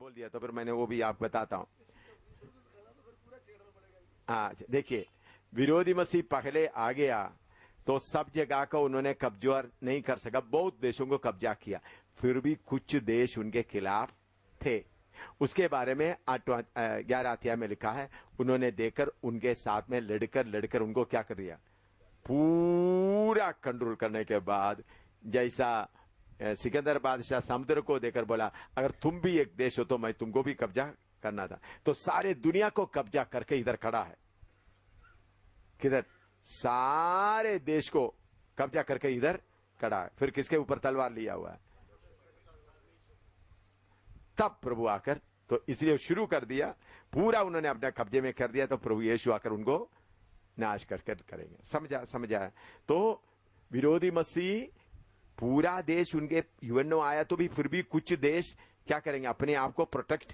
बोल दिया तो फिर मैंने वो भी आपको बताता हूं। हाँ देखिए, विरोधी मसीह पहले आ गया तो सब जगह को उन्होंने कब्जा नहीं कर सका, बहुत देशों को कब्जा किया, फिर भी कुछ देश उनके खिलाफ थे। उसके बारे में 11 अध्याय में लिखा है, उन्होंने देकर उनके साथ में लड़कर उनको क्या कर दिया, पूरा कंट्रोल करने के बाद, जैसा सिकंदर बादशाह समुद्र को देकर बोला अगर तुम भी एक देश हो तो मैं तुमको भी कब्जा करना था, तो सारे दुनिया को कब्जा करके इधर खड़ा है। किधर? सारे देश को कब्जा करके इधर खड़ा है। फिर किसके ऊपर तलवार लिया हुआ है? तब प्रभु आकर, तो इसलिए शुरू कर दिया, पूरा उन्होंने अपने कब्जे में कर दिया, तो प्रभु यीशु आकर उनको नाश करके करेंगे। समझा? तो विरोधी मसीह पूरा देश उनके यूएनओ आया तो भी फिर भी कुछ देश क्या करेंगे, अपने आप को प्रोटेक्ट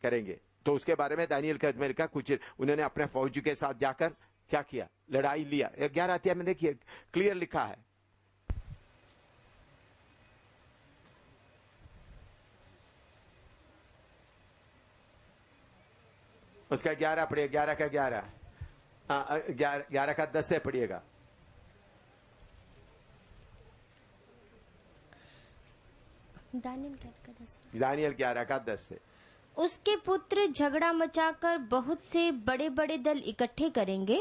करेंगे। तो उसके बारे में दानियल के में लिखा, कुछ उन्होंने अपने फौज के साथ जाकर क्या किया, लड़ाई लिया। 11 अध्याय में देखिए क्लियर लिखा है। उसका 11 पढ़िए, 11 का 11, 11 का 10 से पढ़िएगा। दानियल 11 का 10 से। उसके पुत्र झगड़ा मचाकर बहुत से बड़े बड़े दल इकट्ठे करेंगे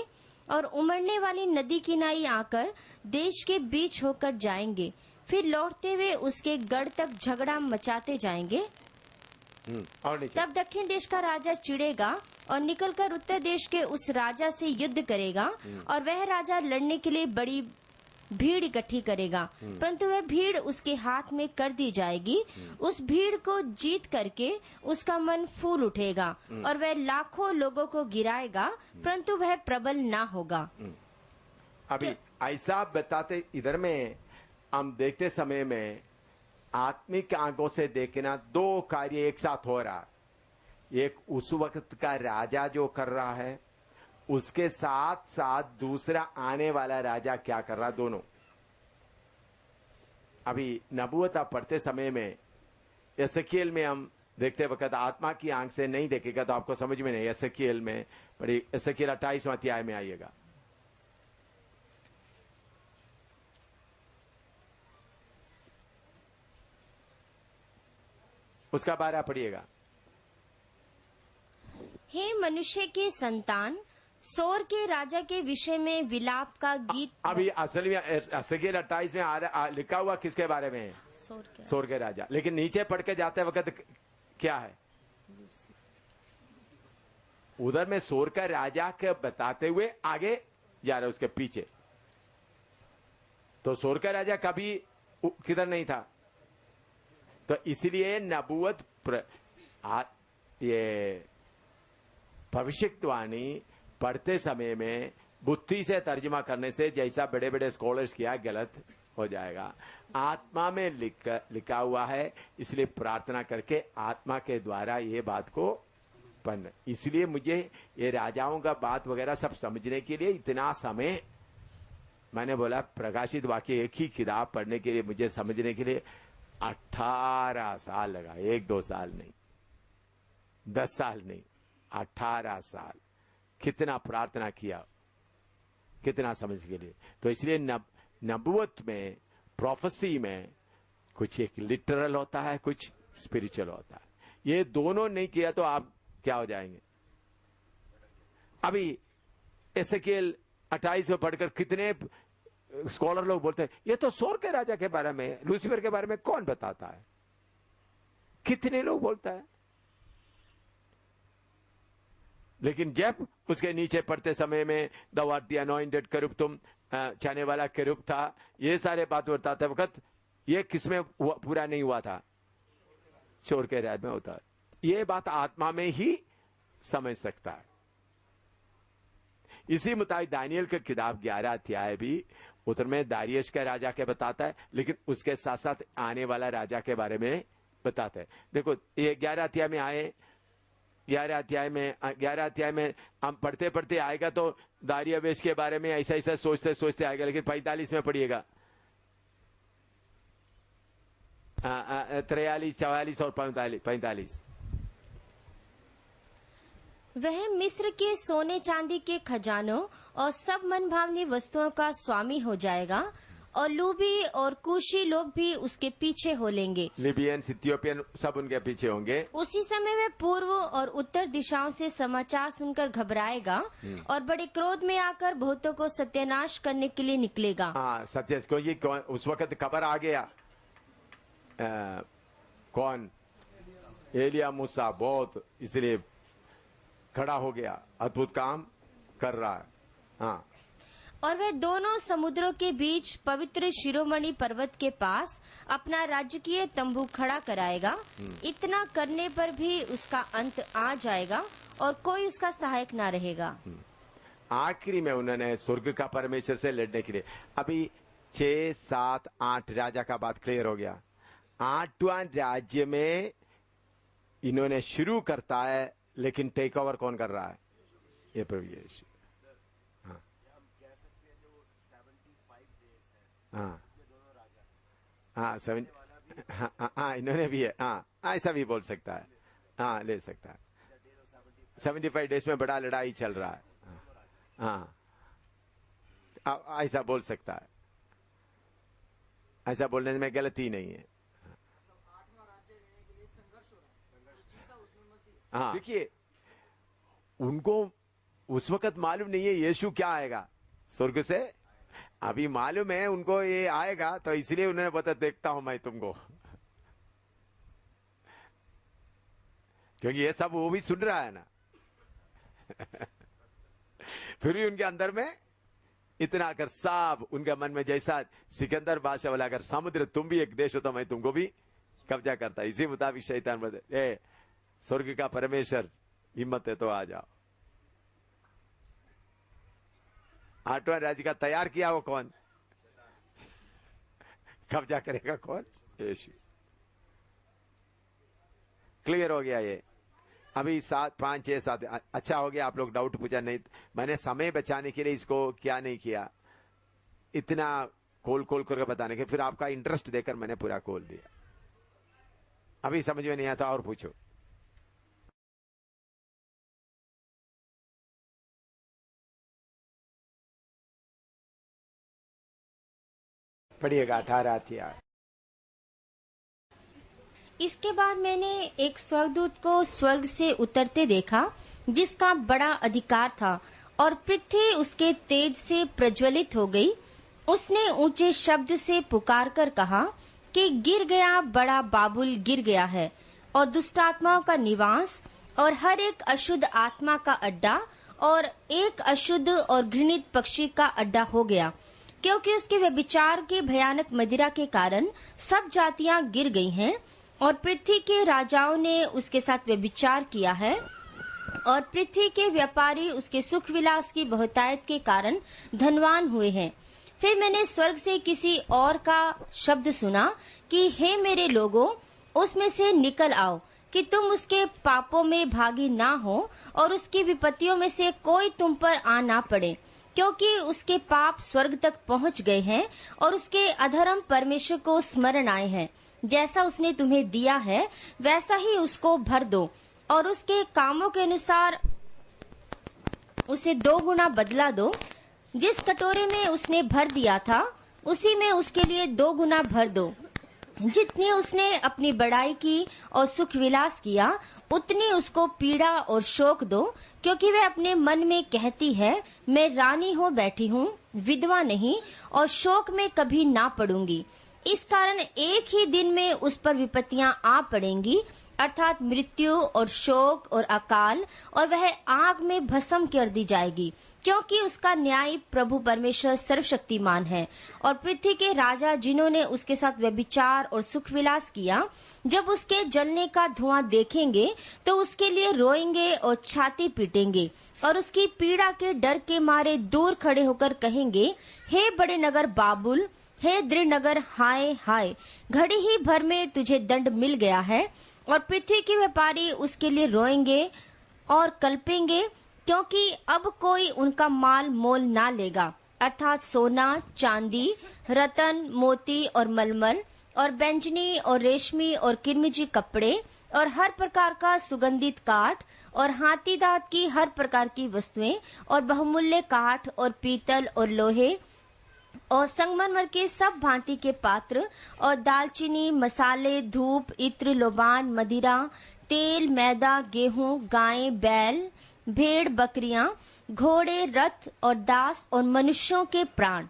और उमड़ने वाली नदी किनारे आकर देश के बीच होकर जाएंगे, फिर लौटते हुए उसके गढ़ तक झगड़ा मचाते जाएंगे। और तब दक्षिण देश का राजा चिढ़ेगा और निकलकर उत्तर देश के उस राजा से युद्ध करेगा, और वह राजा लड़ने के लिए बड़ी भीड़ इकट्ठी करेगा, परंतु वह भीड़ उसके हाथ में कर दी जाएगी। उस भीड़ को जीत करके उसका मन फूल उठेगा और वह लाखों लोगों को गिराएगा, परंतु वह प्रबल ना होगा। अभी ऐसा बताते, इधर में हम देखते समय में आत्मिक आंखों से देखना, दो कार्य एक साथ हो रहा है। एक उस वक्त का राजा जो कर रहा है, उसके साथ साथ दूसरा आने वाला राजा क्या कर रहा, दोनों। अभी नबूवत आप पढ़ते समय में एसकीएल में हम देखते वक्त आत्मा की आंख से नहीं देखेगा तो आपको समझ में नहीं। एसकीएल में बड़ी, एसकीएल 28वां अध्याय में आइएगा। उसका 12 पढ़िएगा। हे मनुष्य के संतान, सोर के राजा के विषय में विलाप का गीत। अभी असल में एसकीएल 28 में लिखा हुआ किसके बारे में है? सोर के राजा। लेकिन नीचे पढ़ के जाते वक्त क्या है, उधर में सोर का राजा के बताते हुए आगे जा रहे उसके पीछे। तो सोर का राजा कभी किधर नहीं था। तो इसलिए नबूवत ये भविष्यवाणी पढ़ते समय में बुद्धि से तर्जुमा करने से, जैसा बड़े बड़े स्कॉलर्स किया, गलत हो जाएगा। आत्मा में लिखा हुआ है, इसलिए प्रार्थना करके आत्मा के द्वारा ये बात को पढ़ना। इसलिए मुझे ये राजाओं का बात वगैरह सब समझने के लिए इतना समय, मैंने बोला प्रकाशित वाक्य एक ही किताब पढ़ने के लिए मुझे समझने के लिए 18 साल लगा। 1-2 साल नहीं, 10 साल नहीं, 18 साल। कितना प्रार्थना किया, कितना समझ के लिए। तो इसलिए नबूवत में, प्रोफेसी में कुछ एक लिटरल होता है, कुछ स्पिरिचुअल होता है। ये दोनों नहीं किया तो आप क्या हो जाएंगे। अभी एसकीएल 28 में पढ़कर कितने स्कॉलर लोग बोलते हैं ये तो सोर के राजा के बारे में, लूसीफर के बारे में कौन बताता है। कितने लोग बोलता है, लेकिन जब उसके नीचे पढ़ते समय में द व्हाट द अनॉइंटेड करूब, तुम चाहने वाला करूब था, ये सारे बात बताते वक्त ये किसमें पूरा नहीं हुआ था, सोर के राज में होता है। ये बात आत्मा में ही समझ सकता है। इसी मुताबिक दानियल का किताब 11 अध्याय भी उधर में दारियश के राजा के बताता है, लेकिन उसके साथ साथ आने वाला राजा के बारे में बताता है। देखो ये 11 अध्याय में आए, 11 अध्याय में हम पढ़ते पढ़ते आएगा तो दारियावेश के बारे में ऐसा ऐसा सोचते सोचते आएगा। लेकिन 45 में पढ़िएगा, 43, 44 और 45। वह मिस्र के सोने चांदी के खजानों और सब मनभावनी वस्तुओं का स्वामी हो जाएगा और लूबी और कुशी लोग भी उसके पीछे हो लेंगे। लिबियन, इथियोपियन सब उनके पीछे होंगे। उसी समय वह पूर्व और उत्तर दिशाओं से समाचार सुनकर घबराएगा और बड़े क्रोध में आकर बहुतों को सत्यानाश करने के लिए निकलेगा। हाँ, सत्य, क्योंकि उस वक्त खबर आ गया, कौन, एलिया मूसा बहुत, इसलिए खड़ा हो गया, अद्भुत काम कर रहा है। हाँ, और वह दोनों समुद्रों के बीच पवित्र शिरोमणि पर्वत के पास अपना राजकीय तंबू खड़ा कराएगा। इतना करने पर भी उसका अंत आ जाएगा और कोई उसका सहायक ना रहेगा। आखिरी में उन्होंने स्वर्ग का परमेश्वर से लड़ने के लिए, अभी 6, 7, 8 राजा का बात क्लियर हो गया। 8वां राज्य में इन्होंने शुरू करता है, लेकिन टेक ओवर कौन कर रहा है? ये प्रभु यीशु। हाँ हाँ, 7, हाँ, इन्होंने भी है। हाँ, ऐसा भी बोल सकता है। हाँ, ले सकता है। 75 डेज में बड़ा लड़ाई चल रहा है। हाँ, ऐसा बोल सकता है। ऐसा बोलने में गलती नहीं है। हाँ, देखिए, उनको उस वक्त मालूम नहीं है यीशु क्या आएगा स्वर्ग से। अभी मालूम है उनको ये आएगा, तो इसलिए उन्होंने बता, देखता हूं मैं तुमको, क्योंकि ये सब वो भी सुन रहा है ना। फिर भी उनके अंदर में इतना अगर साफ उनके मन में, जैसा सिकंदर बादशाह वाला, अगर समुद्र तुम भी एक देश हो तो मैं तुमको भी कब्जा करता। इसी मुताबिक शैतान बता, स्वर्ग का परमेश्वर, हिम्मत है तो आ जाओ। 8वां राज्य का तैयार किया वो कौन? कब्जा करेगा कौन? यीशु। क्लियर हो गया ये। अभी 7, 5, 6, 7 अच्छा हो गया। आप लोग डाउट पूछा नहीं, मैंने समय बचाने के लिए इसको क्या नहीं किया, इतना खोल करके बताने के, फिर आपका इंटरेस्ट देकर मैंने पूरा खोल दिया। अभी समझ में नहीं आता और पूछो। पढ़िएगा 18 अध्याय। इसके बाद मैंने एक स्वर्गदूत को स्वर्ग से उतरते देखा, जिसका बड़ा अधिकार था, और पृथ्वी उसके तेज से प्रज्वलित हो गई। उसने ऊंचे शब्द से पुकार कर कहा कि गिर गया, बड़ा बाबुल गिर गया है, और दुष्टात्माओं का निवास, और हर एक अशुद्ध आत्मा का अड्डा, और एक अशुद्ध और घृणित पक्षी का अड्डा हो गया, क्योंकि उसके व्यभिचार के भयानक मदिरा के कारण सब जातियां गिर गई हैं, और पृथ्वी के राजाओं ने उसके साथ व्यभिचार किया है, और पृथ्वी के व्यापारी उसके सुख विलास की बहुतायत के कारण धनवान हुए हैं। फिर मैंने स्वर्ग से किसी और का शब्द सुना कि हे मेरे लोगों, उसमें से निकल आओ कि तुम उसके पापों में भागी ना हो, और उसकी विपत्तियों में से कोई तुम पर आ ना पड़े, क्योंकि उसके पाप स्वर्ग तक पहुंच गए हैं, और उसके अधर्म परमेश्वर को स्मरण आए हैं। जैसा उसने तुम्हें दिया है वैसा ही उसको भर दो, और उसके कामों के अनुसार उसे 2 गुना बदला दो। जिस कटोरे में उसने भर दिया था, उसी में उसके लिए 2 गुना भर दो। जितनी उसने अपनी बड़ाई की और सुख विलास किया, उतनी उसको पीड़ा और शोक दो, क्योंकि वह अपने मन में कहती है, मैं रानी हो बैठी हूँ, विधवा नहीं, और शोक में कभी ना पड़ूंगी। इस कारण एक ही दिन में उस पर विपत्तियां आ पड़ेंगी, अर्थात मृत्यु और शोक और अकाल, और वह आग में भस्म कर दी जाएगी, क्योंकि उसका न्याय प्रभु परमेश्वर सर्वशक्तिमान है। और पृथ्वी के राजा जिन्होंने उसके साथ व्यभिचार और सुख विलास किया, जब उसके जलने का धुआं देखेंगे तो उसके लिए रोएंगे और छाती पीटेंगे, और उसकी पीड़ा के डर के मारे दूर खड़े होकर कहेंगे, हे बड़े नगर बाबुल, हे दृढ़ नगर, हाय हाय, घड़ी ही भर में तुझे दंड मिल गया है। और पृथ्वी के व्यापारी उसके लिए रोएंगे और कल्पेंगे, क्योंकि अब कोई उनका माल मोल ना लेगा, अर्थात सोना, चांदी, रतन, मोती और मलमल, और बैंजनी और रेशमी और किरमिजी कपड़े और हर प्रकार का सुगंधित काठ और हाथी दांत की हर प्रकार की वस्तुएं और बहुमूल्य काठ और पीतल और लोहे और संगमरमर के सब भांति के पात्र और दालचीनी, मसाले, धूप, इत्र, लोबान, मदिरा, तेल, मैदा, गेहूं, गायें, बैल, भेड़, बकरियां, घोड़े, रथ और दास और मनुष्यों के प्राण।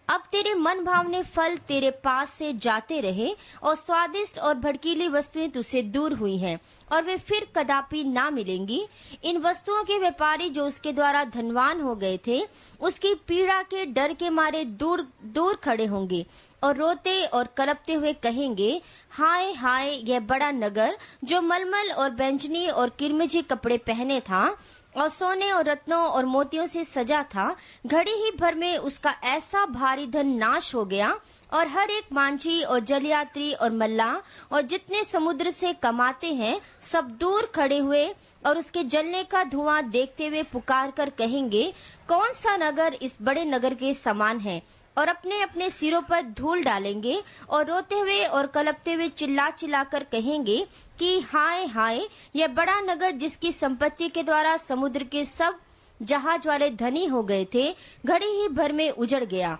अब तेरे मन भावने फल तेरे पास से जाते रहे और स्वादिष्ट और भड़कीली वस्तुएं तुझसे दूर हुई हैं और वे फिर कदापि ना मिलेंगी। इन वस्तुओं के व्यापारी जो उसके द्वारा धनवान हो गए थे, उसकी पीड़ा के डर के मारे दूर दूर खड़े होंगे और रोते और कलपते हुए कहेंगे, हाय हाय, यह बड़ा नगर जो मलमल और बैंजनी और किरमिजी कपड़े पहने था और सोने और रत्नों और मोतियों से सजा था, घड़ी ही भर में उसका ऐसा भारी धन नाश हो गया और हर एक मांझी और जलयात्री और मल्लाह और जितने समुद्र से कमाते हैं सब दूर खड़े हुए और उसके जलने का धुआं देखते हुए पुकार कर कहेंगे, कौन सा नगर इस बड़े नगर के समान है, और अपने अपने सिरों पर धूल डालेंगे और रोते हुए और कलपते हुए चिल्ला चिल्ला कर कहेंगे कि हाय हाय, यह बड़ा नगर जिसकी संपत्ति के द्वारा समुद्र के सब जहाज वाले धनी हो गए थे, घड़ी ही भर में उजड़ गया।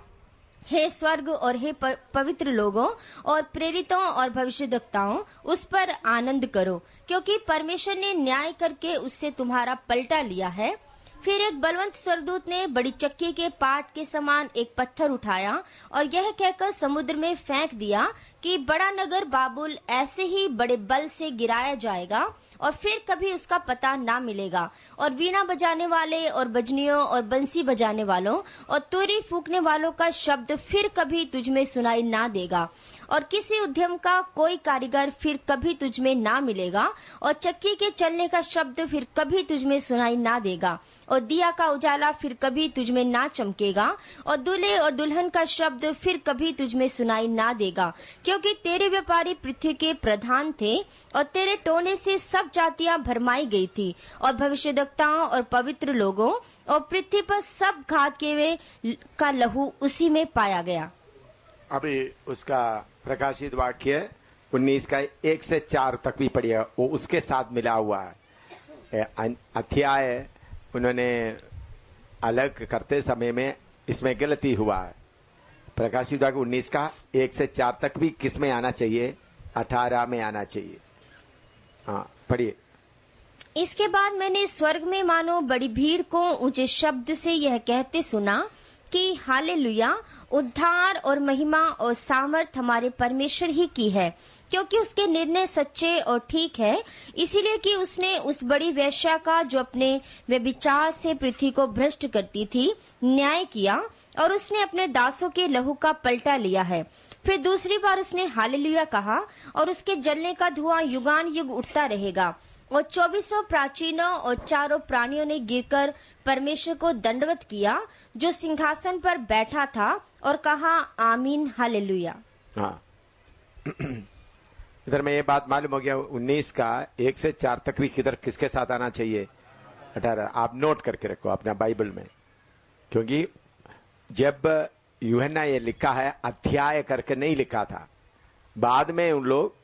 हे स्वर्ग और हे पवित्र लोगों और प्रेरितों और भविष्यद्वक्ताओं, उस पर आनंद करो, क्योंकि परमेश्वर ने न्याय करके उससे तुम्हारा पलटा लिया है। फिर एक बलवंत स्वर्गदूत ने बड़ी चक्की के पाट के समान एक पत्थर उठाया और यह कहकर समुद्र में फेंक दिया कि बड़ा नगर बाबुल ऐसे ही बड़े बल से गिराया जाएगा और फिर कभी उसका पता ना मिलेगा, और वीणा बजाने वाले और बजनियों और बंसी बजाने वालों और तुरी फूकने वालों का शब्द फिर कभी तुझमें सुनाई ना देगा, और किसी उद्यम का कोई कारीगर फिर कभी तुझमें ना मिलेगा, और चक्की के चलने का शब्द फिर कभी तुझमें सुनाई ना देगा, और दिया का उजाला फिर कभी तुझमें ना चमकेगा, और दूल्हे और दुल्हन का शब्द फिर कभी तुझमें सुनाई ना देगा, क्योंकि तेरे व्यापारी पृथ्वी के प्रधान थे और तेरे टोने से सब जातियां भरमाई गई थी, और भविष्यद्वक्ताओं और पवित्र लोगों और पृथ्वी पर सब घात के वे का लहू उसी में पाया गया। अभी उसका प्रकाशित वाक्य 19 का 1 से 4 तक भी पढ़िए, वो उसके साथ मिला हुआ है। अध्याय उन्होंने अलग करते समय में इसमें गलती हुआ है। प्रकाशित वाक्य 19 का 1 से 4 तक भी किस में आना चाहिए? 18 में आना चाहिए। हाँ, पढ़िए। इसके बाद मैंने स्वर्ग में मानो बड़ी भीड़ को ऊंचे शब्द से यह कहते सुना कि हालेलुया, उद्धार और महिमा और सामर्थ हमारे परमेश्वर ही की है, क्योंकि उसके निर्णय सच्चे और ठीक है, इसीलिए कि उसने उस बड़ी वेश्या का जो अपने व्यभिचार से पृथ्वी को भ्रष्ट करती थी न्याय किया, और उसने अपने दासों के लहू का पलटा लिया है। फिर दूसरी बार उसने हालेलुया कहा और उसके जलने का धुआं युगान युग उठता रहेगा, और 24 प्राचीनों और 4 प्राणियों ने गिरकर परमेश्वर को दंडवत किया जो सिंहासन पर बैठा था, और कहा, आमीन, हालेलुया। हाँ, इधर में ये बात मालूम हो गया। 19 का 1 से 4 तक भी किधर किसके साथ आना चाहिए? 18। आप नोट करके रखो अपना बाइबल में, क्योंकि जब यूहन्ना ये लिखा है अध्याय करके नहीं लिखा था, बाद में उन लोग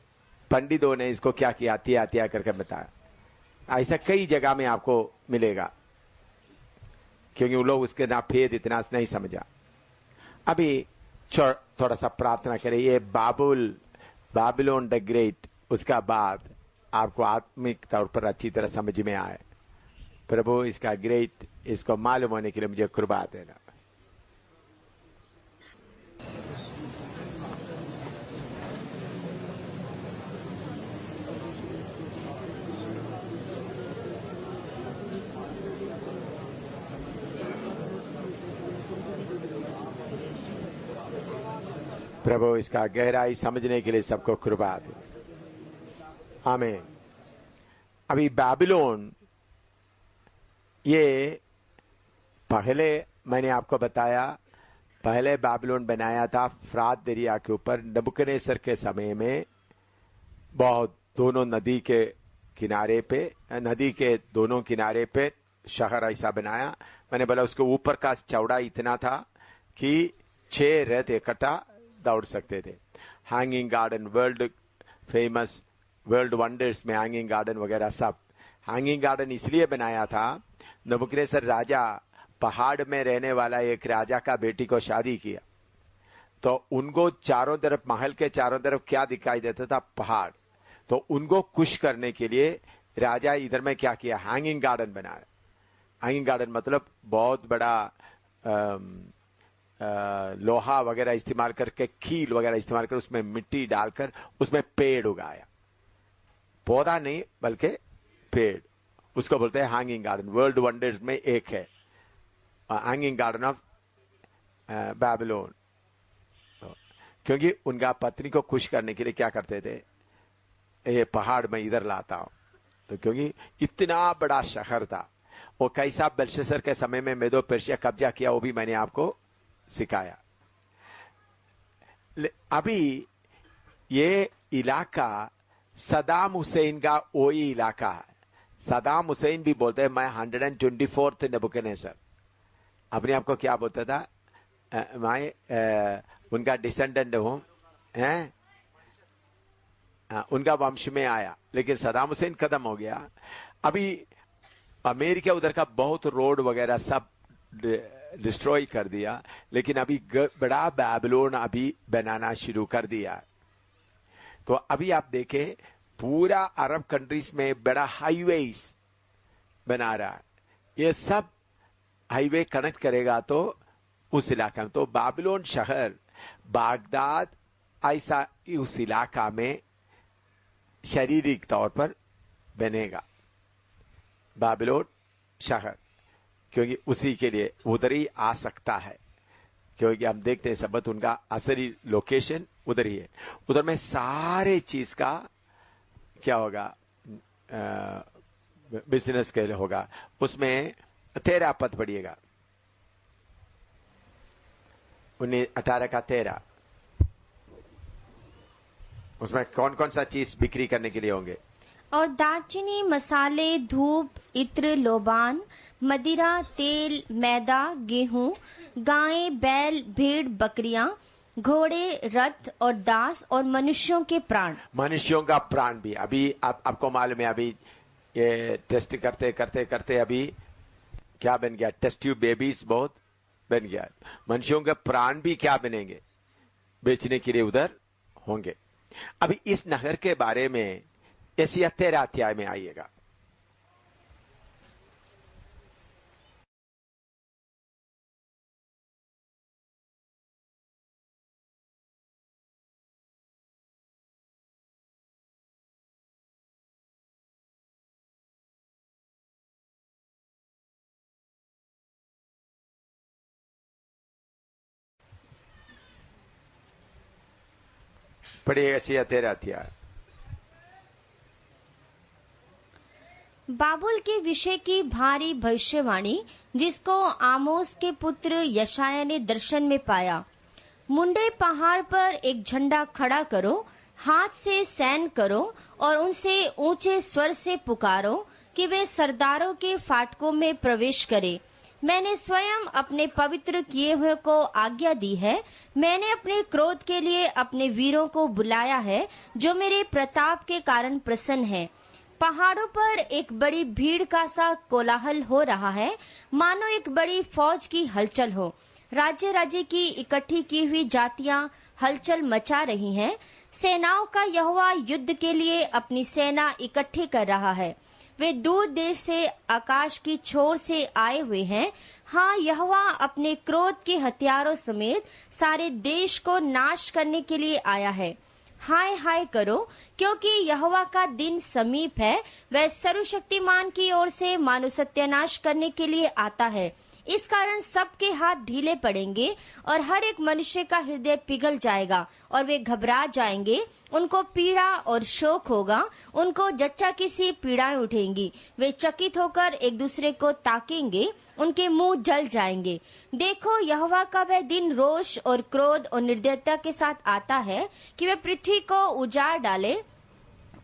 पंडितों ने इसको क्या किया, अध्याय करके बताया। ऐसा कई जगह में आपको मिलेगा, क्योंकि उन लोग उसके ना भेद इतना नहीं समझा। अभी थोड़ा सा प्रार्थना करें, ये बाबिलोन द ग्रेट, उसका बाद आपको आत्मिक तौर पर अच्छी तरह समझ में आए। प्रभु इसका ग्रेट, इसको मालूम होने के लिए मुझे कृपा देना। प्रभु इसका गहराई समझने के लिए सबको कृपा दे। आमीन। अभी बाबिलोन, ये पहले मैंने आपको बताया, पहले बाबिलोन बनाया था फ्रात दरिया के ऊपर नबूकदनेस्सर के समय में, बहुत दोनों नदी के किनारे पे, नदी के दोनों किनारे पे शहर ऐसा बनाया। मैंने बोला उसके ऊपर का चौड़ा इतना था कि 6 रथ इकट्ठा दौड़ सकते थे। Hanging garden, world famous, world wonders में हैंगिंग गार्डन वगैरह सब। हैंगिंग गार्डन इसलिए बनाया था, नबुकदनेस्सर राजा पहाड़ में रहने वाला एक राजा का बेटी को शादी किया, तो उनको चारों तरफ, महल के चारों तरफ क्या दिखाई देता था? पहाड़। तो उनको खुश करने के लिए राजा इधर में क्या किया? हैंगिंग गार्डन बनाया। हैंगिंग गार्डन मतलब बहुत बड़ा लोहा वगैरह इस्तेमाल करके, कील वगैरह इस्तेमाल कर उसमें मिट्टी डालकर उसमें पेड़ उगाया। पौधा नहीं बल्कि पेड़, उसको बोलते हैं हैंगिंग गार्डन। वर्ल्ड वंडर्स में एक है हैंगिंग गार्डन ऑफ बेबीलोन। क्योंकि उनका पत्नी को खुश करने के लिए क्या करते थे? ये पहाड़ में इधर लाता हूं, तो क्योंकि इतना बड़ा शहर था। वो कैसा बेलशस्सर के समय में मेदो पर्शिया कब्जा किया, वो भी मैंने आपको सिखाया। अभी ये इलाका सदाम हुसैन का वही इलाका है। सदाम हुसैन भी बोलते हैं मैं 124th नेबुकदनेस्सर, अपने आप को क्या बोलता था? मैं उनका डिसेंडेंट हूं, हैं, उनका वंश में आया। लेकिन सदाम हुसैन खत्म हो गया। अभी अमेरिका उधर का बहुत रोड वगैरह सब डिस्ट्रॉय कर दिया, लेकिन अभी बड़ा बेबीलोन अभी बनाना शुरू कर दिया। तो अभी आप देखें, पूरा अरब कंट्रीज में बड़ा हाईवेज बना रहा है। ये सब हाईवे कनेक्ट करेगा तो उस इलाका में, तो बेबीलोन शहर, बागदाद ऐसा उस इलाका में शारीरिक तौर पर बनेगा बेबीलोन शहर, क्योंकि उसी के लिए उधर ही आ सकता है। क्योंकि हम देखते हैं सबत उनका असली लोकेशन उधर ही है। उधर में सारे चीज का क्या होगा? बिजनेस के लिए होगा। उसमें 13 पद पढ़िएगा, 18 का 13। उसमें कौन कौन सा चीज बिक्री करने के लिए होंगे? और दालचीनी, मसाले, धूप, इत्र, लोबान, मदिरा, तेल, मैदा, गेहूं, गायें, बैल, भेड़, बकरियां, घोड़े, रथ और दास और मनुष्यों के प्राण। मनुष्यों का प्राण भी। अभी आपको मालूम है, अभी ये टेस्ट करते करते करते अभी क्या बन गया? टेस्ट ट्यूब बेबीज बहुत बन गया। मनुष्यों के प्राण भी क्या बनेंगे? बेचने के लिए उधर होंगे। अभी इस नहर के बारे में एशिया 13 अध्याय में आइएगा। पढ़िए एशिया 13 अध्याय। बाबुल के विषय की भारी भविष्यवाणी जिसको आमोस के पुत्र यशाया ने दर्शन में पाया। मुंडे पहाड़ पर एक झंडा खड़ा करो, हाथ से सैन करो और उनसे ऊंचे स्वर से पुकारो कि वे सरदारों के फाटकों में प्रवेश करे। मैंने स्वयं अपने पवित्र किए हुए को आज्ञा दी है। मैंने अपने क्रोध के लिए अपने वीरों को बुलाया है, जो मेरे प्रताप के कारण प्रसन्न है। पहाड़ों पर एक बड़ी भीड़ का सा कोलाहल हो रहा है, मानो एक बड़ी फौज की हलचल हो। राज्य राज्य की इकट्ठी की हुई जातियां हलचल मचा रही हैं। सेनाओं का यहोवा युद्ध के लिए अपनी सेना इकट्ठी कर रहा है। वे दूर देश से, आकाश की छोर से आए हुए हैं। हाँ, यहोवा अपने क्रोध के हथियारों समेत सारे देश को नाश करने के लिए आया है। हाय हाय करो, क्योंकि यहोवा का दिन समीप है। वह सर्वशक्तिमान की ओर से मानव सत्यानाश करने के लिए आता है। इस कारण सबके हाथ ढीले पड़ेंगे और हर एक मनुष्य का हृदय पिघल जाएगा और वे घबरा जाएंगे। उनको पीड़ा और शोक होगा, उनको जच्चा की सी पीड़ाएं उठेंगी। वे चकित होकर एक दूसरे को ताकेंगे, उनके मुंह जल जाएंगे। देखो, यहोवा का वह दिन रोष और क्रोध और निर्दयता के साथ आता है कि वह पृथ्वी को उजाड़ डाले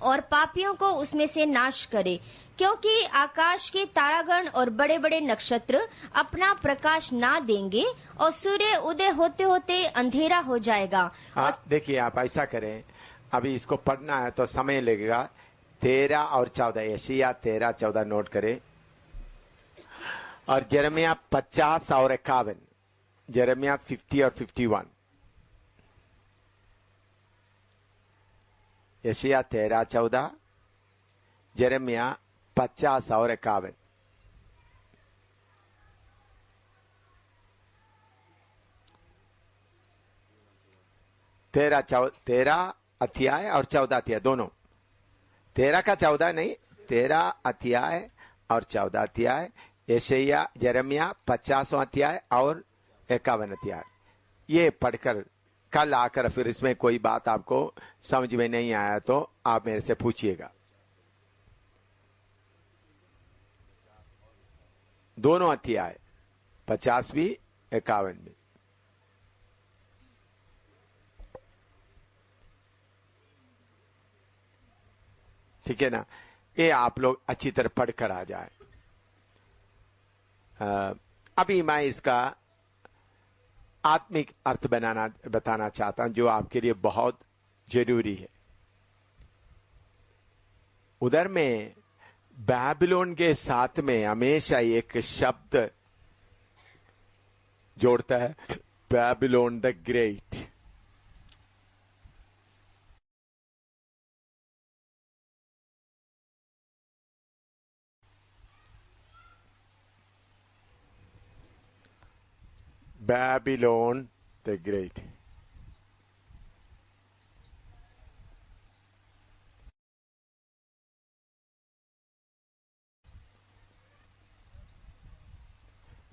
और पापियों को उसमें से नाश करे, क्योंकि आकाश के तारागण और बड़े बड़े नक्षत्र अपना प्रकाश ना देंगे और सूर्य उदय होते होते अंधेरा हो जाएगा। देखिए, आप ऐसा करें, अभी इसको पढ़ना है तो समय लगेगा। 13 और 14, यशायाह 13, 14 नोट करें, और यिर्मयाह 50 और 51, यिर्मयाह 50 और 51, यशायाह 13, 14, यिर्मयाह 50 और 51। तेरह अध्याय और 14 अध्याय दोनों, 13 का 14 नहीं, 13 अध्याय और 14 अध्याय, यशायाह यिर्मयाह 50 अध्याय और 51 अध्याय। ये पढ़कर कल आकर फिर इसमें कोई बात आपको समझ में नहीं आया तो आप मेरे से पूछिएगा। दोनों अध्याय, 50 भी 51 भी। ठीक है ना? ये आप लोग अच्छी तरह पढ़कर आ जाए। अभी मैं इसका आत्मिक अर्थ बताना चाहता हूं, जो आपके लिए बहुत जरूरी है। उधर में बैबिलोन के साथ में हमेशा एक शब्द जोड़ता है, Babylon the great. Babylon the great.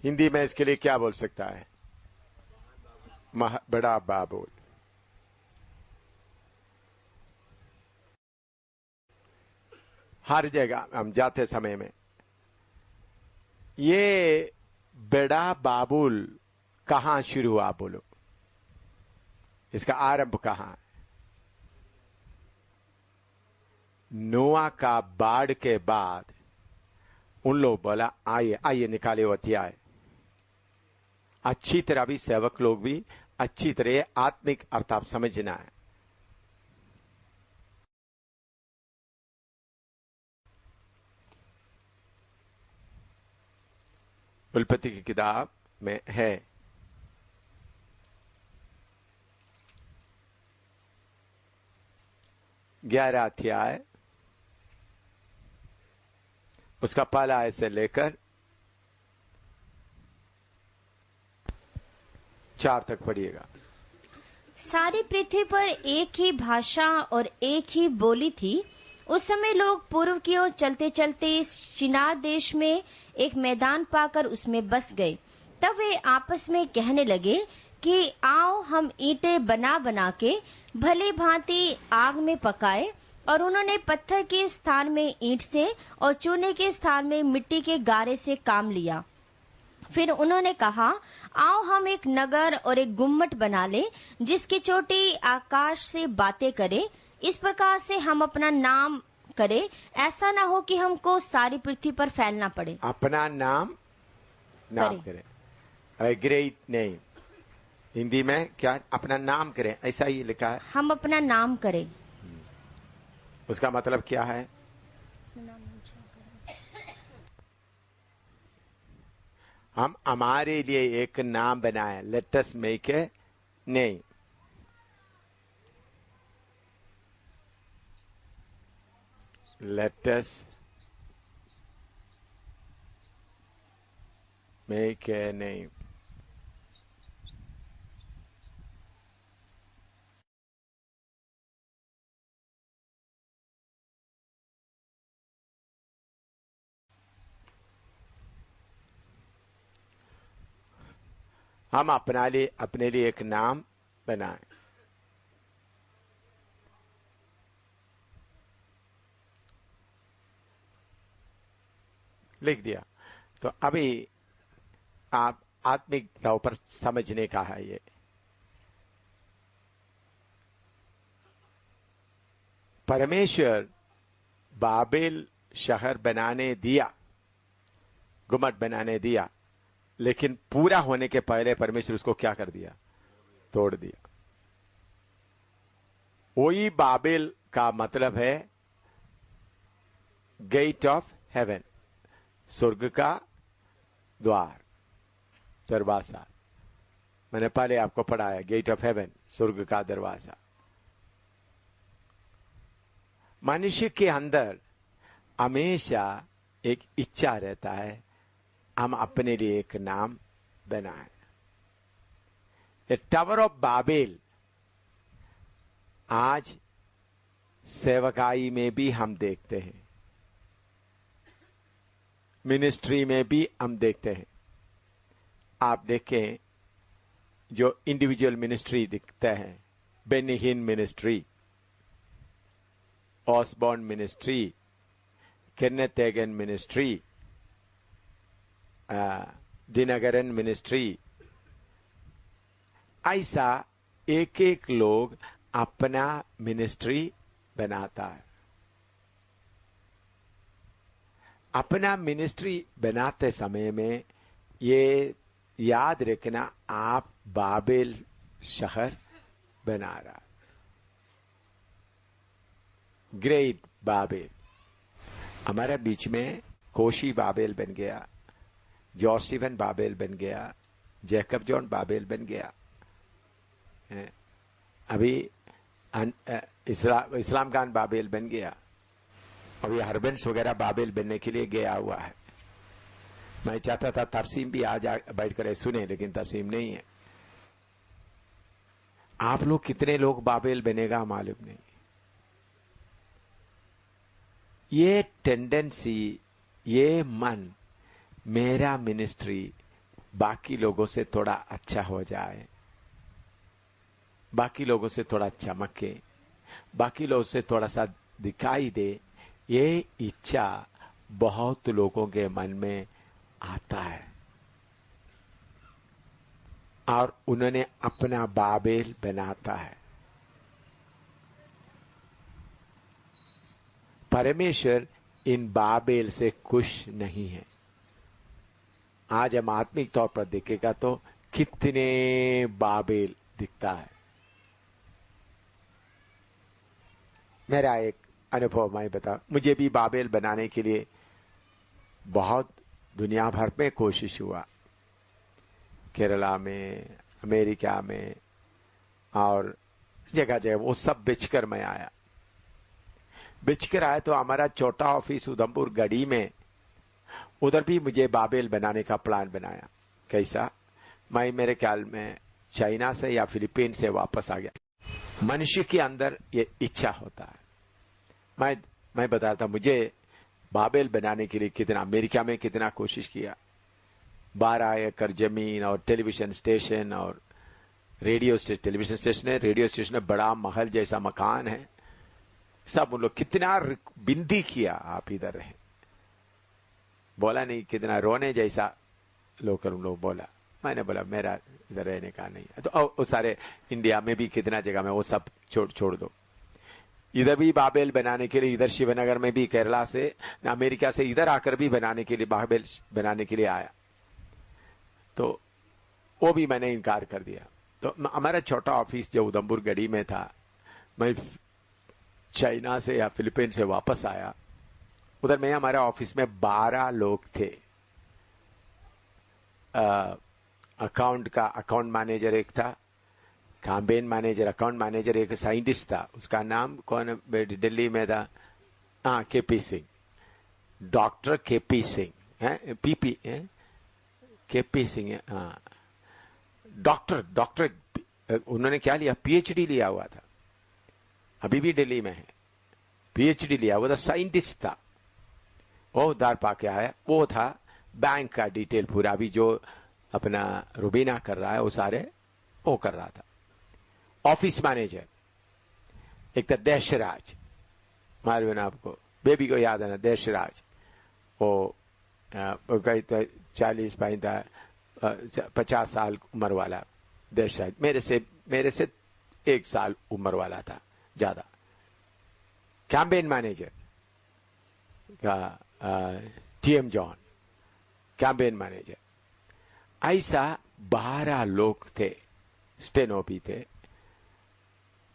Hindi में इसके लिए क्या बोल सकता है? बड़ा बाबुल। हर जगह हम जाते समय में ये बड़ा बाबुल कहां शुरू हुआ? बोलो, इसका आरंभ कहां? नोआ का बाढ़ के बाद उन लोग बोला, आइए आइए निकाले वो अध्याय। अच्छी तरह भी सेवक लोग भी अच्छी तरह आत्मिक अर्थ आप समझना है। उत्पत्ति की किताब में है, ग्यारह अध्याय, उसका पहला आयत से लेकर 4 तक पढ़िएगा। सारी पृथ्वी पर एक ही भाषा और एक ही बोली थी। उस समय लोग पूर्व की ओर चलते चलते शिनार देश में एक मैदान पाकर उसमें बस गए। तब वे आपस में कहने लगे कि आओ हम ईंटें बना बना के भली भांति आग में पकाए। और उन्होंने पत्थर के स्थान में ईंट से और चूने के स्थान में मिट्टी के गारे से काम लिया। फिर उन्होंने कहा, आओ हम एक नगर और एक गुम्मट बना ले, जिसकी चोटी आकाश से बातें करे। इस प्रकार से हम अपना नाम करे, ऐसा ना हो कि हमको सारी पृथ्वी पर फैलना पड़े। अपना नाम करे। ग्रेट नेम, हिंदी में क्या? अपना नाम करें, ऐसा ही लिखा है। हम अपना नाम करें, उसका मतलब क्या है? हम हमारे लिए एक नाम बनाए। Let us make a name. Let us make a name. हम अपने लिए एक नाम बनाएं। लिख दिया। तो अभी आप आत्मिक तौर पर समझने का है ये। परमेश्वर बाबेल शहर बनाने दिया, गुम्बद बनाने दिया, लेकिन पूरा होने के पहले परमेश्वर उसको क्या कर दिया? तोड़ दिया। वही बाबेल का मतलब है गेट ऑफ हेवन, स्वर्ग का द्वार, दरवाजा। मैंने पहले आपको पढ़ाया, गेट ऑफ हेवन, स्वर्ग का दरवाजा। मनुष्य के अंदर हमेशा एक इच्छा रहता है, हम अपने लिए एक नाम बनाएं। ए टावर ऑफ बाबेल आज सेवकाई में भी हम देखते हैं, मिनिस्ट्री में भी हम देखते हैं। आप देखें जो इंडिविजुअल मिनिस्ट्री दिखते हैं, Benny Hinn ministry, Osborne ministry, Kenneth Hagin ministry, Dinakaran ministry, ऐसा एक एक लोग अपना मिनिस्ट्री बनाता है। अपना मिनिस्ट्री बनाते समय में ये याद रखना, आप बाबेल शहर बना रहा, ग्रेट बाबेल। हमारे बीच में कोशी बाबेल बन गया, जोसेफन बाबेल बन गया, जैकब जॉन बाबेल बन गया, अभी इस्लाम खान बाबेल बन गया, अभी हरबंस वगैरह बाबेल बनने के लिए गया हुआ है। मैं चाहता था तरसीम भी आज बैठ कर सुने, लेकिन तरसीम नहीं है। आप लोग कितने लोग बाबेल बनेगा मालूम नहीं। ये टेंडेंसी, ये मन, मेरा मिनिस्ट्री बाकी लोगों से थोड़ा अच्छा हो जाए, बाकी लोगों से थोड़ा चमके, बाकी लोगों से थोड़ा सा दिखाई दे, ये इच्छा बहुत लोगों के मन में आता है और उन्होंने अपना बाबेल बनाता है। परमेश्वर इन बाबेल से खुश नहीं है। आज हम आत्मिक तौर पर देखेगा तो कितने बाबेल दिखता है। मेरा एक अनुभव मैं बता, मुझे भी बाबेल बनाने के लिए बहुत दुनिया भर में कोशिश हुआ, केरला में, अमेरिका में और जगह जगह, वो सब बेचकर मैं आया। बेचकर आया तो हमारा छोटा ऑफिस उधमपुर गढ़ी में, उधर भी मुझे बाबेल बनाने का प्लान बनाया। कैसा? मैं मेरे ख्याल में चाइना से या फिलीपीन से वापस आ गया। मनुष्य के अंदर ये इच्छा होता है। मैं बता रहा था, मुझे बाबेल बनाने के लिए कितना, अमेरिका में कितना कोशिश किया। 12 एकड़ जमीन और टेलीविजन स्टेशन और रेडियो स्टेशन, टेलीविजन स्टेशन है, रेडियो स्टेशन है, बड़ा महल जैसा मकान है, सब उन लोग कितना बिंदी किया, आप इधर रहे, बोला नहीं, कितना रोने जैसा लोग बोला। मैंने बोला मेरा इधर रहने का नहीं है। तो वो सारे इंडिया में भी कितना जगह में वो सब छोड़ दो। इधर भी बाबेल बनाने के लिए, इधर शिवनगर में भी, केरला से, अमेरिका से इधर आकर भी बनाने के लिए, बाबेल बनाने के लिए आया, तो वो भी मैंने इनकार कर दिया। तो हमारा छोटा ऑफिस जो उधमपुर गढ़ी में था, मैं चाइना से या फिलीपीन से वापस आया, उधर में हमारे ऑफिस में 12 लोग थे। अकाउंट का अकाउंट मैनेजर एक था, कैंपेन मैनेजर, अकाउंट मैनेजर, एक साइंटिस्ट था, उसका नाम कौन, दिल्ली में था, हाँ, KP Singh, doctor KP Singh है, पीपी है, केपी सिंह है, हाँ, डॉक्टर उन्होंने क्या लिया, पीएचडी लिया हुआ था, अभी भी दिल्ली में है, पीएचडी लिया हुआ था, साइंटिस्ट था। वो उधार पाके आया, वो था बैंक का डिटेल पूरा भी जो अपना रुबीना कर रहा है वो सारे वो कर रहा था। ऑफिस मैनेजर एक था देशराज, मालूम है ना आपको, बेबी को याद है ना, देशराज, वो कहीं तो 50 साल उम्र वाला देशराज, मेरे से 1 साल उम्र वाला था ज्यादा। कैंपेन मैनेजर का टीएम जॉन कैंपेन मैनेजर, ऐसा 12 लोग थे, स्टेनो भी थे।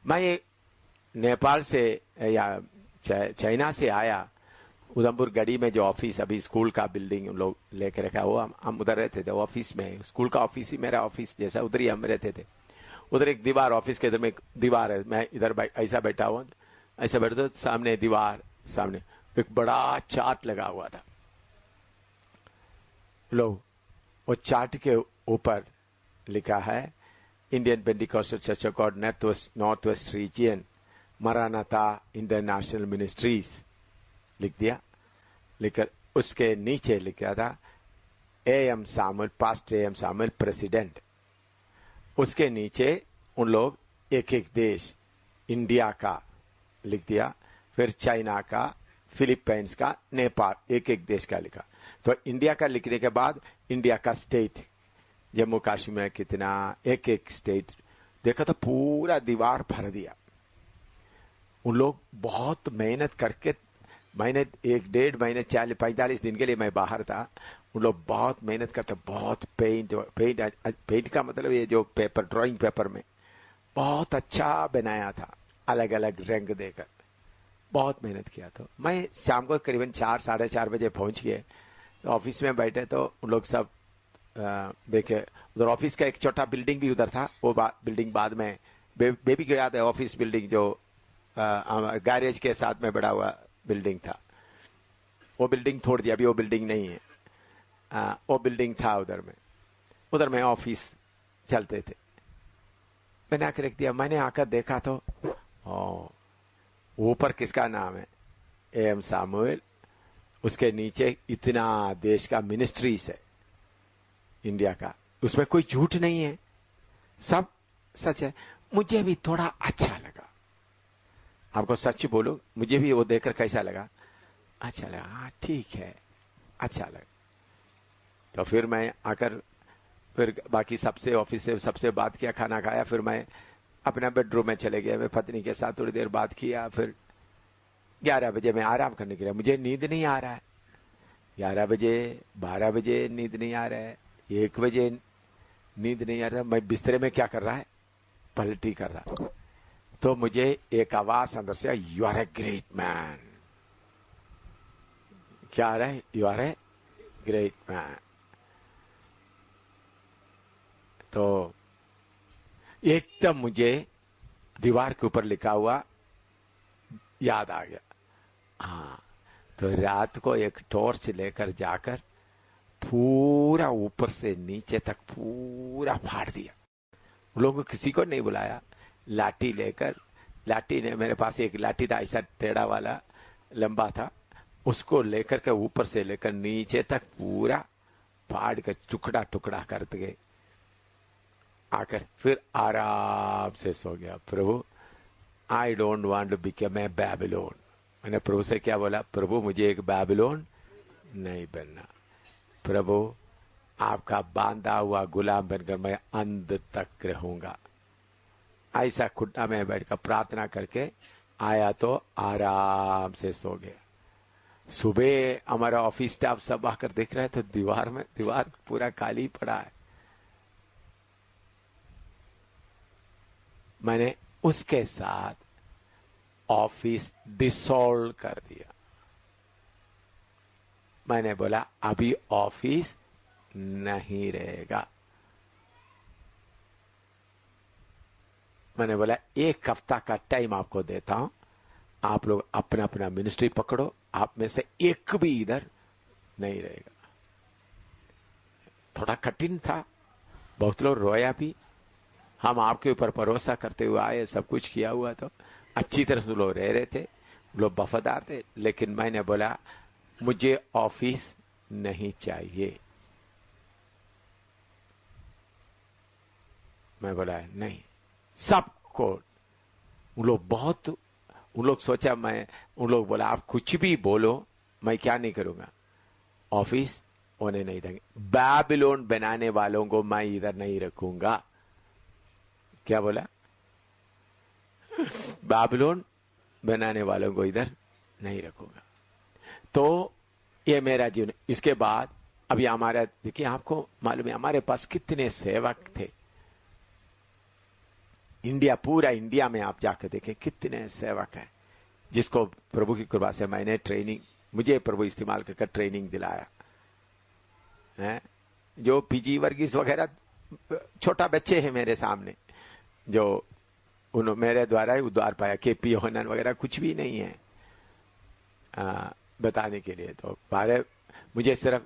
मैं नेपाल से या चाइना से आया, उधमपुर गढ़ी में जो ऑफिस अभी स्कूल का बिल्डिंग लोग लेके रखा, वो हम उधर रहते थे। ऑफिस में, स्कूल का ऑफिस ही मेरा ऑफिस जैसा, उधर ही हम रहते थे। उधर एक दीवार, ऑफिस के इधर में एक दीवार है, मैं इधर ऐसा बैठा हुआ, ऐसा बैठा, तो सामने दीवार, सामने एक बड़ा चार्ट लगा हुआ था। लोग वो चार्ट के ऊपर लिखा है Indian Pentecostal church of God north west region Maranatha international ministries लिख दिया। लिखकर उसके नीचे लिखा था AM Samuel, pastor AM Samuel president. उसके नीचे उन लोग एक एक देश, इंडिया का लिख दिया, फिर चाइना का, फिलीपींस का, नेपाल, एक एक देश का लिखा। तो इंडिया का लिखने के बाद इंडिया का स्टेट, जम्मू कश्मीर में कितना, एक एक स्टेट देखा तो पूरा दीवार भर दिया। उन लोग बहुत मेहनत करके, महीने 1-1.5 महीने 45 दिन के लिए मैं बाहर था। उन लोग बहुत मेहनत करते, बहुत पेंट का मतलब ये जो पेपर, ड्राइंग पेपर में बहुत अच्छा बनाया था, अलग अलग रंग देकर बहुत मेहनत किया। तो मैं शाम को करीबन 4-4:30 बजे पहुंच गए। तो ऑफिस में बैठे तो उन लोग सब देखे। उधर ऑफिस का एक छोटा बिल्डिंग भी उधर था, वो बिल्डिंग बाद में बेबी को याद है, ऑफिस बिल्डिंग जो गैरेज के साथ में बड़ा हुआ बिल्डिंग था, वो बिल्डिंग छोड़ दिया, अभी वो बिल्डिंग नहीं है। वो बिल्डिंग था उधर में ऑफिस चलते थे। मैंने आकर रख दिया। मैंने आकर देखा तो ऊपर किसका नाम है, एएम सामुएल, उसके नीचे इतना देश का मिनिस्ट्रीज है इंडिया का, उसमें कोई झूठ नहीं है, सब सच है। मुझे भी थोड़ा अच्छा लगा, आपको सच बोलूं, मुझे भी वो देखकर कैसा लगा, अच्छा लगा, हाँ ठीक है, अच्छा लगा। तो फिर मैं आकर फिर बाकी सबसे, ऑफिस से सबसे बात किया, खाना खाया, फिर मैं अपना बेडरूम में चले गया। मैं पत्नी के साथ थोड़ी देर बात किया, फिर 11 बजे मैं आराम करने के लिए, मुझे नींद नहीं आ रहा है। 11 बजे, 12 बजे नींद नहीं आ रहा है, 1 बजे नींद नहीं आ रहा। मैं बिस्तरे में क्या कर रहा है, पलटी कर रहा। तो मुझे एक आवाज अंदर से, you are a great man. क्या आ रहा है, you are a great man. तो एकदम मुझे दीवार के ऊपर लिखा हुआ याद आ गया। हाँ, तो रात को एक टॉर्च लेकर जाकर पूरा ऊपर से नीचे तक पूरा फाड़ दिया। उन लोगों को किसी को नहीं बुलाया, लाठी लेकर, लाठी ने, मेरे पास एक लाठी था ऐसा टेढ़ा वाला, लंबा था, उसको लेकर के ऊपर से लेकर नीचे तक पूरा फाड़ कर टुकड़ा टुकड़ा कर गए। आकर फिर आराम से सो गया। प्रभु, I don't want to become a Babylon. मैंने प्रभु से क्या बोला, प्रभु मुझे एक बैबिलोन नहीं बनना, प्रभु आपका बांधा हुआ गुलाम बनकर मैं अंत तक रहूंगा। ऐसा खुट्टा में बैठकर प्रार्थना करके आया तो आराम से सो गया। सुबह हमारा ऑफिस स्टाफ सब आकर देख रहे तो दीवार पूरा खाली पड़ा है। मैंने उसके साथ ऑफिस डिसॉल्व कर दिया। मैंने बोला अभी ऑफिस नहीं रहेगा। मैंने बोला 1 हफ्ता का टाइम आपको देता हूं, आप लोग अपना अपना मिनिस्ट्री पकड़ो, आप में से एक भी इधर नहीं रहेगा। थोड़ा कठिन था, बहुत लोग रोया भी। हम आपके ऊपर भरोसा करते हुए आए, सब कुछ किया हुआ, तो अच्छी तरह से लोग रह रहे थे, लोग वफादार थे। लेकिन मैंने बोला मुझे ऑफिस नहीं चाहिए। मैं बोला नहीं, सबको, उन लोग सोचा, उन लोग बोला आप कुछ भी बोलो, मैं क्या नहीं करूंगा, ऑफिस होने नहीं देंगे। बैबिलोन बनाने वालों को मैं इधर नहीं रखूंगा। क्या बोला, बैबिलोन बनाने वालों को इधर नहीं रखूंगा। तो ये मेरा जीवन। इसके बाद अभी हमारा देखिए, आपको मालूम है हमारे पास कितने सेवक थे। इंडिया, पूरा इंडिया में आप जाकर देखें कितने सेवक हैं, जिसको प्रभु की कृपा से मैंने ट्रेनिंग, मुझे प्रभु इस्तेमाल कर ट्रेनिंग दिलाया है। जो पीजी वर्गीस वगैरह छोटा बच्चे हैं मेरे सामने, जो मेरे द्वारा ही उद्धार पाया। केपी होनन वगैरह कुछ भी नहीं है बताने के लिए। तो बारे मुझे सिर्फ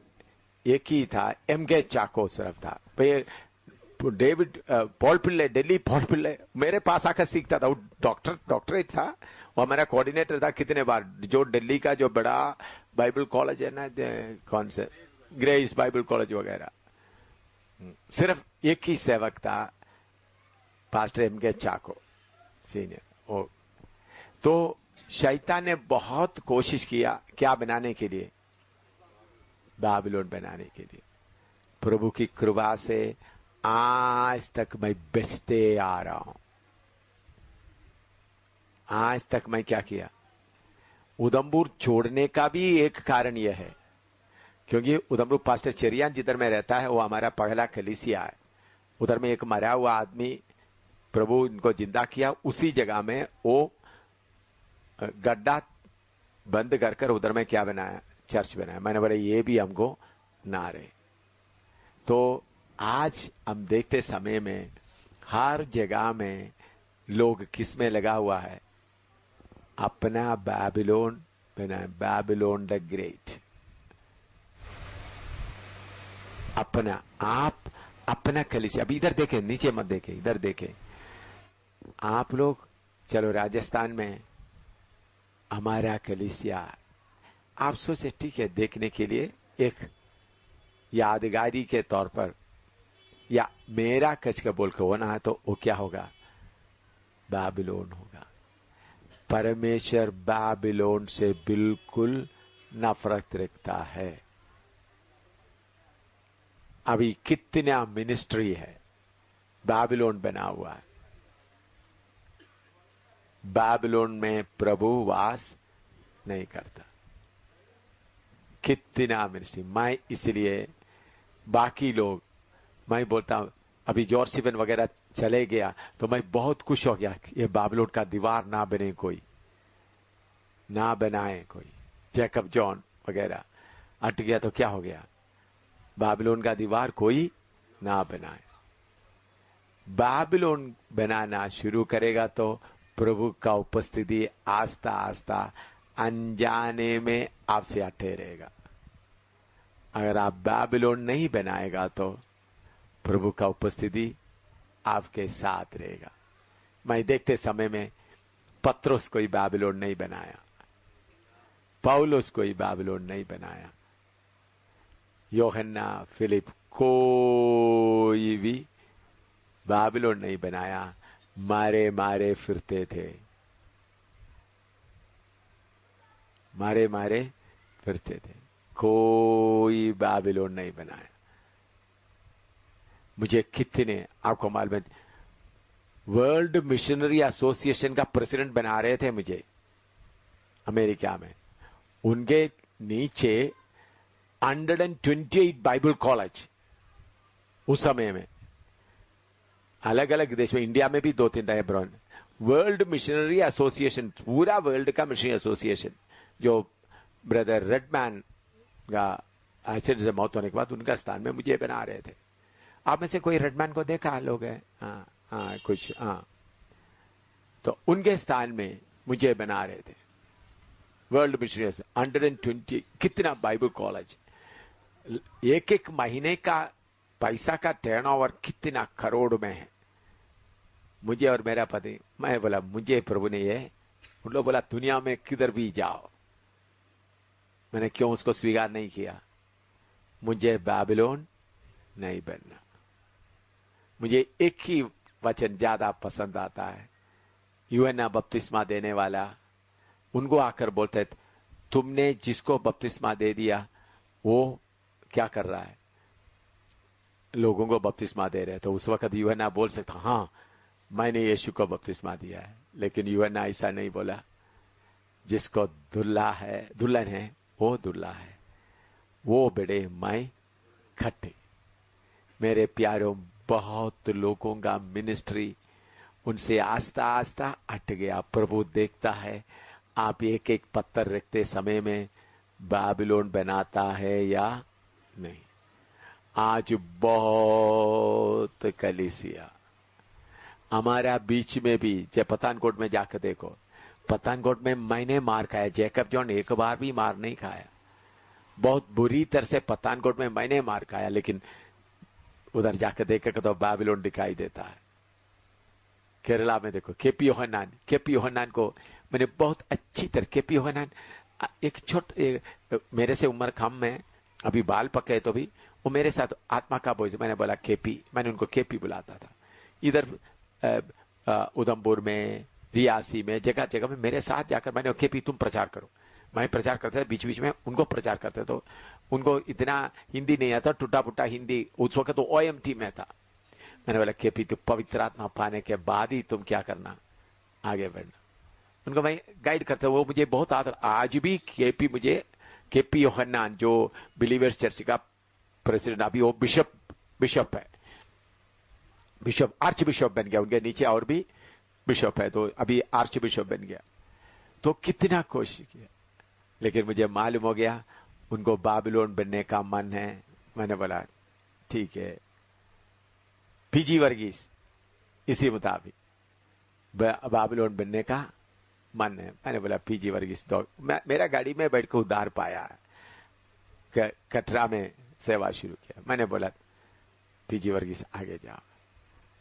एक ही था, एमके चाको सिर्फ था। डेविड पॉल पिल्ले, दिल्ली पॉल पिल्ले मेरे पास आकर सीखता था। वो डॉक्टरेट था, वो हमारा कोऑर्डिनेटर था कितने बार। जो दिल्ली का जो बड़ा बाइबल कॉलेज है ना, कौन से ग्रेस बाइबल कॉलेज वगैरह, सिर्फ एक ही सेवक था, पास्टर एमके चाको सीनियर। तो शैतान ने बहुत कोशिश किया क्या बनाने के लिए, बाबिलोन बनाने के लिए। प्रभु की कृपा से आज तक मैं बचते आ रहा हूं। आज तक मैं क्या किया, उधमपुर छोड़ने का भी एक कारण यह है, क्योंकि उधमपुर पास्टर चरियान जिधर में रहता है वो हमारा पहला कलीसिया है। उधर में एक मरा हुआ आदमी, प्रभु इनको जिंदा किया, उसी जगह में वो गड्ढा बंद कर उधर में क्या बनाया, चर्च बनाया। मैंने बोला ये भी हमको ना रहे। तो आज हम देखते समय में हर जगह में लोग किस में लगा हुआ है, अपना बाबिलोन बना, बाबिलोन द ग्रेट। अपना आप, अपना कलीसिया। अभी इधर देखें, नीचे मत देखें, इधर देखें। आप लोग चलो राजस्थान में हमारा कलीसिया, आप सोचे ठीक है, देखने के लिए एक यादगारी के तौर पर, या मेरा कच का बोल के होना है तो वो क्या होगा, बाबिलोन होगा। परमेश्वर बाबिलोन से बिल्कुल नफरत रखता है। अभी कितना मिनिस्ट्री है बाबिलोन बना हुआ है। बाबिलोन में प्रभु वास नहीं करता। कितना मिनिस्ट्री। मैं इसलिए बाकी लोग, मैं बोलता हूं, अभी जॉर्ज सिवन वगैरह चले गया तो मैं बहुत खुश हो गया। ये बाबिलोन का दीवार ना बने, कोई ना बनाए कोई। जैकब जॉन वगैरह अट गया तो क्या हो गया, बाबिलोन का दीवार कोई ना बनाए। बाबिलोन बनाना शुरू करेगा तो प्रभु का उपस्थिति आस्ता आस्ता अनजाने में आपसे हटे रहेगा। अगर आप बाबिलोन नहीं बनाएगा तो प्रभु का उपस्थिति आपके साथ रहेगा। मैं देखते समय में पत्रोस कोई बाबिलोन नहीं बनाया, पौलुस कोई बाबिलोन नहीं बनाया, यूहन्ना, फिलिप, कोई भी बाबिलोन नहीं बनाया। मारे मारे फिरते थे, मारे मारे फिरते थे, कोई बाबिलोन नहीं बनाया। मुझे कितने, आपको मालूम है, वर्ल्ड मिशनरी एसोसिएशन का प्रेसिडेंट बना रहे थे मुझे अमेरिका में। उनके नीचे 128 बाइबल कॉलेज उस समय में, अलग अलग देश में, इंडिया में भी 2-3 था। ब्रॉन वर्ल्ड मिशनरी एसोसिएशन, पूरा वर्ल्ड का मिशनरी एसोसिएशन, जो ब्रदर रेडमैन का एक्सीडेंट से मौत होने के बाद उनका स्थान में मुझे बना रहे थे। आप में से कोई रेडमैन को देखा लोग है? हाँ कुछ, हाँ। तो उनके स्थान में मुझे बना रहे थे। वर्ल्ड मिशनरी 120 कितना बाइबल कॉलेज, एक एक महीने का पैसा का टर्नओवर कितना करोड़ में है। मुझे और मेरा पति, मैं बोला मुझे प्रभु ने ये, उन लोग बोला दुनिया में किधर भी जाओ। मैंने क्यों उसको स्वीकार नहीं किया? मुझे बाबिलोन नहीं बनना। मुझे एक ही वचन ज्यादा पसंद आता है, यूहन्ना बपतिस्मा देने वाला, उनको आकर बोलते थे, तुमने जिसको बपतिस्मा दे दिया वो क्या कर रहा है? लोगों को बपतिस्मा दे रहे। तो उस वक्त यूहन्ना बोल सकता, हाँ मैंने यीशु को बपतिस्मा दिया है। लेकिन यूहन्ना ऐसा नहीं बोला। जिसको दुल्हा है, दुल्हन है, वो दुल्हा है, वो बड़े मैं खट्टे। मेरे प्यारों, बहुत लोगों का मिनिस्ट्री उनसे आस्ता आस्ता हट गया। प्रभु देखता है आप एक एक पत्थर रखते समय में बाबिलोन बनाता है या नहीं। आज बहुत कलीसिया हमारा बीच में भी, जय पठानकोट में जाकर देखो, पठानकोट में मैंने मार खाया, जैकब जॉन एक बार भी मार नहीं खाया। बहुत बुरी तरह से पठानकोट में मैंने मार खाया, लेकिन उधर जाकर देखकर तो बाबिलोन दिखाई देता है। केरला में देखो केपी यूहन्नान को मैंने बहुत अच्छी तरह, केपी यूहन्नान एक मेरे से उम्र कम में, अभी बाल पके तो भी वो मेरे साथ आत्मा का बोझ, मैंने बोला केपी, मैंने उनको केपी बुलाता था। इधर उधमपुर में, रियासी में, जगह जगह में मेरे साथ जाकर मैंने केपी तुम प्रचार करो, मैं प्रचार करता था, बीच बीच में उनको प्रचार करते। तो उनको इतना हिंदी नहीं आता, टूटा फूटा हिंदी, उस वक्त तो OMT में था। मैंने बोला केपी तुम पवित्र आत्मा पाने के बाद ही तुम क्या करना, आगे बढ़ना। उनको मैं गाइड करता, वो मुझे बहुत आदर। आज भी केपी यूहन्नान जो बिलीवर्स चर्च का प्रेसिडेंट, अभी वो बिशप है, आर्च बिशप बन गया। उनके नीचे और भी बिशप है, तो अभी आर्च बिशप बन गया। तो कितना कोशिश किया, लेकिन मुझे मालूम हो गया उनको बाबिलोन बनने का मन है। मैंने बोला ठीक है, पीजी वर्गीस इसी मुताबिक बाबिलोन बनने का मन है। मैंने बोला पीजी वर्गीस मेरा गाड़ी में बैठ कर उधार पाया, कटरा में सेवा शुरू किया। मैंने बोला पीजी वर्गीस आगे जाओ।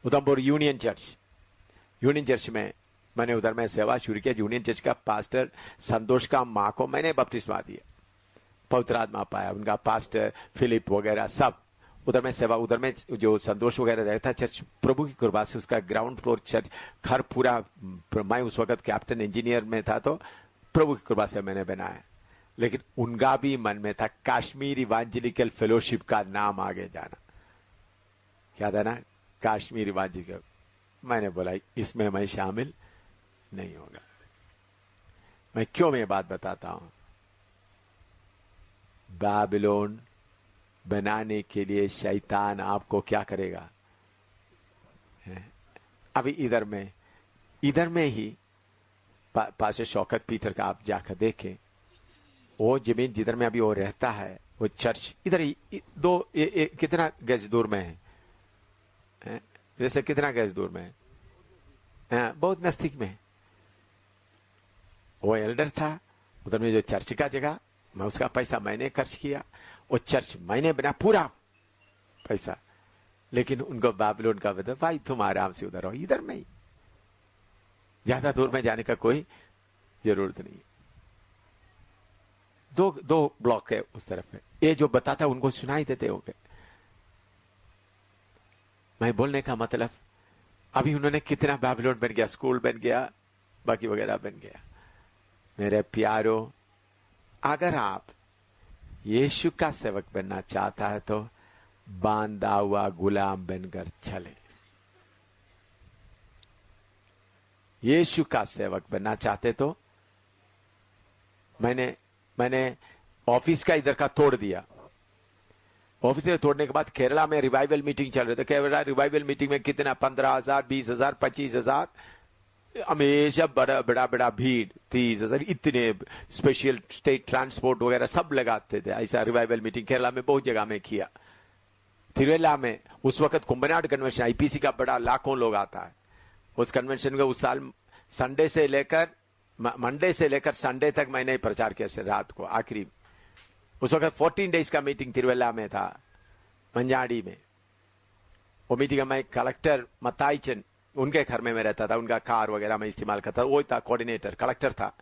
उधमपुर यूनियन चर्च में मैंने उधर में सेवा शुरू किया। यूनियन चर्च का पास्टर संतोष का माँ को मैंने बपतिस्मा दिया, पवित्र आत्मा पाया। उनका पास्टर फिलिप वगैरह सब उधर में सेवा, उधर में जो संतोष वगैरह रहता चर्च, प्रभु की कृपा से उसका ग्राउंड फ्लोर चर्च घर पूरा, मैं उस वक्त कैप्टन इंजीनियर में था, तो प्रभु की कृपा से मैंने बनाया। लेकिन उनका भी मन में था कश्मीर इवांजेलिकल फेलोशिप का नाम आगे जाना। क्या था ना, कश्मीर इवांजेलिकल। मैंने बोला इसमें मैं शामिल नहीं होगा। मैं क्यों ये बात बताता हूं, बाबिलोन बनाने के लिए शैतान आपको क्या करेगा। अभी इधर में ही पास्टर शौकत पीटर का आप जाकर देखें, वो जमीन जिधर में अभी वो रहता है, वो चर्च इधर ही कितना गज दूर में है, जैसे कितना गज दूर में है, बहुत नजदीक में है। वो एल्डर था, उधर में जो चर्च का जगह, मैं उसका पैसा मैंने खर्च किया, वो चर्च मैंने बना पूरा पैसा। लेकिन उनको बाबिलोन का बता, भाई तुम आराम से उधर हो, इधर में ही, ज्यादा दूर में जाने का कोई जरूरत नहीं। दो ब्लॉक है उस तरफ में। ये जो बताता उनको सुनाई देते हो गए। मैं बोलने का मतलब, अभी उन्होंने कितना बाबिलोन बन गया, स्कूल बन गया, बाकी वगैरह बन गया। मेरे प्यारों, अगर आप यीशु का सेवक बनना चाहता है तो बांधा हुआ गुलाम बनकर चले। यीशु का सेवक बनना चाहते तो मैंने ऑफिस का इधर का तोड़ दिया। ऑफिस में तोड़ने के बाद केरला में रिवाइवल मीटिंग चल रही थी। केरला रिवाइवल मीटिंग में कितना 15,000, 20,000, 25,000, हमेशा बड़ा भीड़, 30,000, इतने स्पेशल स्टेट ट्रांसपोर्ट वगैरह सब लगाते थे। ऐसा रिवाइवल मीटिंग केरला में बहुत जगह में किया। तिरुवल्ला में उस वक्त कुंभनाड कन्वेंशन, आईपीसी का बड़ा लाखों लोग आता है। उस कन्वेंशन का उस साल मंडे से लेकर संडे तक मैंने प्रचार किया, रात को आखिरी। उस वक्त 14 डेज का मीटिंग तिरुवल्ला में था, मंजाड़ी में। वो मीटिंग में कलेक्टर मताईचन, उनके घर में मैं रहता था, उनका कार वगैरह मैं इस्तेमाल करता था। वो था कोऑर्डिनेटर, कलेक्टर था,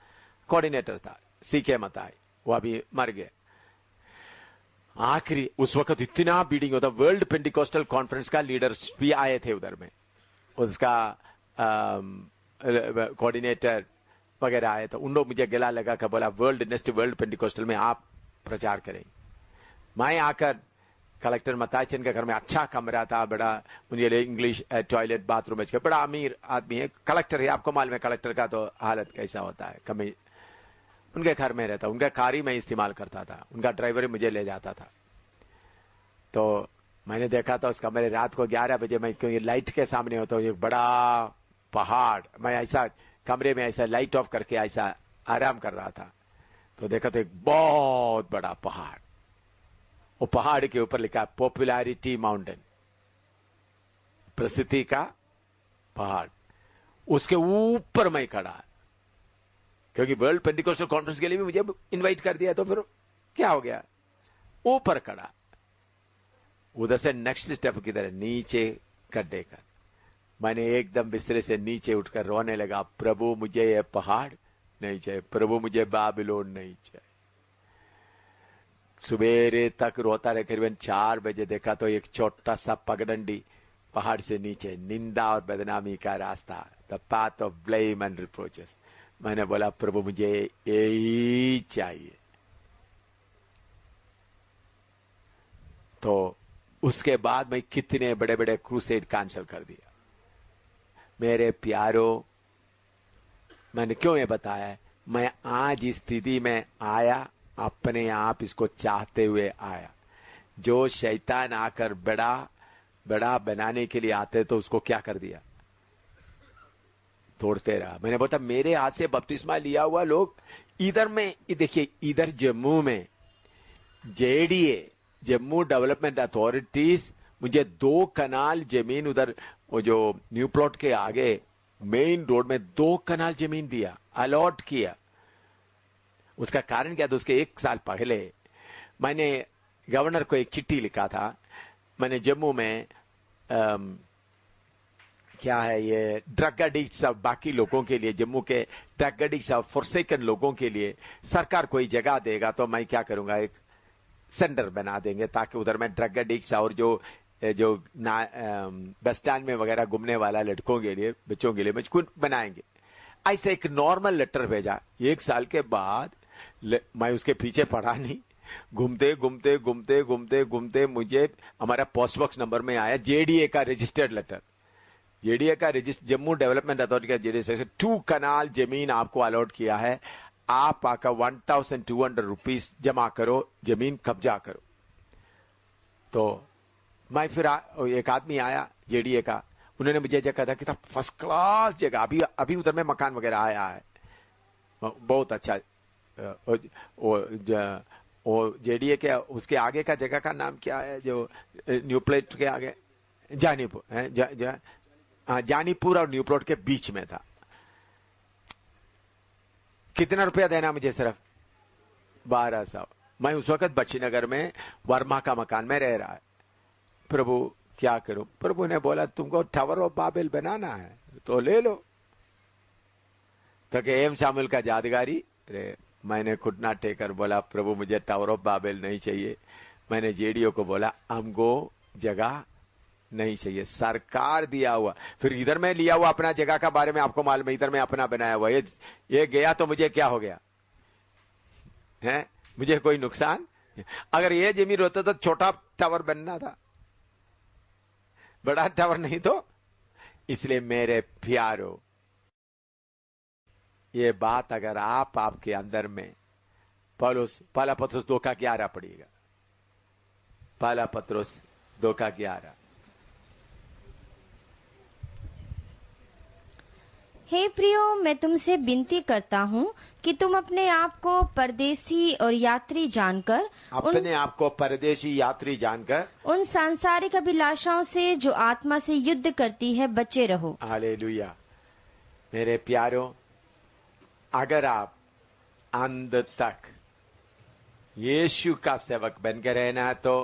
कोऑर्डिनेटर था सीके मताई, वो अभी मर गए। आखिरी उस वक्त इतना बीडिंग होता, वर्ल्ड पेंटिकोस्टल कॉन्फ्रेंस का लीडर्स भी आए थे उधर में, उसका कोऑर्डिनेटर वगैरह आए। तो उन लोग मुझे गला लगा कर बोला नेक्स्ट वर्ल्ड पेंटिकोस्टल में आप प्रचार करें। मैं आकर कलेक्टर मताचन के घर में अच्छा कमरा था, बड़ा, उनके लिए इंग्लिश टॉयलेट बाथरूम है, बड़ा अमीर आदमी है, कलेक्टर है। आपको मालूम है कलेक्टर का तो हालत कैसा होता है। उनके घर में रहता, उनका कार ही मैं इस्तेमाल करता था, उनका ड्राइवर ही मुझे ले जाता था। तो मैंने देखा था उस कमरे, रात को 11 बजे मैं क्योंकि लाइट के सामने होता हूँ, एक बड़ा पहाड़, मैं ऐसा कमरे में ऐसा लाइट ऑफ करके ऐसा आराम कर रहा था, तो देखा तो एक बहुत बड़ा पहाड़, वो पहाड़ के ऊपर लिखा पॉपुलैरिटी माउंटेन, प्रसिद्धि का पहाड़, उसके ऊपर मैं खड़ा, क्योंकि वर्ल्ड पेंटिकोस्टल कॉन्फ्रेंस के लिए भी मुझे इनवाइट कर दिया, तो फिर क्या हो गया, ऊपर खड़ा। उधर से नेक्स्ट स्टेप की तरह नीचे गड्ढे कर, मैंने एकदम बिस्तरे से नीचे उठकर रोने लगा, प्रभु मुझे ये पहाड़ नहीं चाहिए, प्रभु मुझे बाबिलोन नहीं चाहिए। सुबेरे तक रोता रहे, करीबन 4 बजे देखा तो एक छोटा सा पगडंडी पहाड़ से नीचे, निंदा और बदनामी का रास्ता, the path of blame and reproaches. मैंने बोला प्रभु मुझे यही चाहिए। तो उसके बाद मैं कितने बड़े बड़े क्रूसेड कैंसिल कर दिया। मेरे प्यारो, मैंने क्यों ये बताया, मैं आज इस स्थिति में आया अपने आप इसको चाहते हुए आया। जो शैतान आकर बड़ा बड़ा बनाने के लिए आते तो उसको क्या कर दिया, तोड़ते रहा। मैंने बोला मेरे हाथ से बपतिस्मा लिया हुआ लोग इधर में, देखिए इधर जम्मू में जेडीए, जम्मू डेवलपमेंट अथॉरिटीज, मुझे 2 कनाल जमीन उधर वो जो न्यू प्लॉट के आगे मेन रोड में 2 कनाल जमीन दिया, अलॉट किया। उसका कारण क्या था, उसके 1 साल पहले मैंने गवर्नर को एक चिट्ठी लिखा था। मैंने जम्मू में क्या है ये ड्रग एडिक्ट्स ऑफ बाकी लोगों के लिए, जम्मू के ड्रग एडिक्ट्स ऑफ फॉरसेकन लोगों के लिए सरकार कोई जगह देगा तो मैं क्या करूंगा, एक सेंटर बना देंगे ताकि उधर में ड्रग एडिक्ट्स और जो बस स्टैंड में वगैरह घूमने वाला लड़कों के लिए, बच्चों के लिए मुझको बनाएंगे। ऐसे एक नॉर्मल लेटर भेजा। 1 साल के बाद मैं उसके पीछे पड़ा नहीं, घूमते घूमते घूमते घूमते घूमते मुझे हमारा पोस्ट बॉक्स नंबर में आया जेडीए का रजिस्टर्ड लेटर। जेडीए का जम्मू डेवलपमेंट अथॉरिटी का जेडीए 2 कनाल जमीन आपको अलॉट किया है, आप आकर 1200 रुपीज जमा करो, जमीन कब्जा करो। तो मैं फिर एक आदमी आया जेडीए का, उन्होंने मुझे जगह था कि था फर्स्ट क्लास जगह, अभी उधर में मकान वगैरह आया है, बहुत अच्छा। वो जेडीए के उसके आगे का जगह का नाम क्या है, जो न्यू प्लेट के आगे जानीपुर है, जानीपुर और न्यू प्लॉट के बीच में था। कितना रुपया देना मुझे, सिर्फ 1200। मैं उस वक्त बच्चीनगर में वर्मा का मकान में रह रहा है। प्रभु क्या करूं, प्रभु ने बोला तुमको टावर ऑफ बाबेल बनाना है तो ले लो। तो एम शामिल का यादगारी, मैंने घुटना टेकर बोला प्रभु मुझे टावर ऑफ बाबेल नहीं चाहिए। मैंने जेडीओ को बोला हमको जगह नहीं चाहिए, सरकार दिया हुआ। फिर इधर में लिया हुआ अपना जगह का बारे में आपको मालूम है, इधर में अपना बनाया हुआ, ये गया तो मुझे क्या हो गया है, मुझे कोई नुकसान। अगर ये जमीन होता तो छोटा टावर बनना था, बड़ा टावर नहीं। तो इसलिए मेरे प्यारो, ये बात अगर आपके अंदर में, पहला पत्रुस 2 का 11 पड़ेगा, पहला पत्रुस 2 का 11। हे प्रियो, मैं तुमसे विनती करता हूँ कि तुम अपने आप को परदेशी और यात्री जानकर, अपने आप को परदेशी यात्री जानकर उन सांसारिक अभिलाषाओं से जो आत्मा से युद्ध करती है बचे रहो। हालेलुया। मेरे प्यारो, अगर आप अंत तक यीशु का सेवक बनकर रहना है तो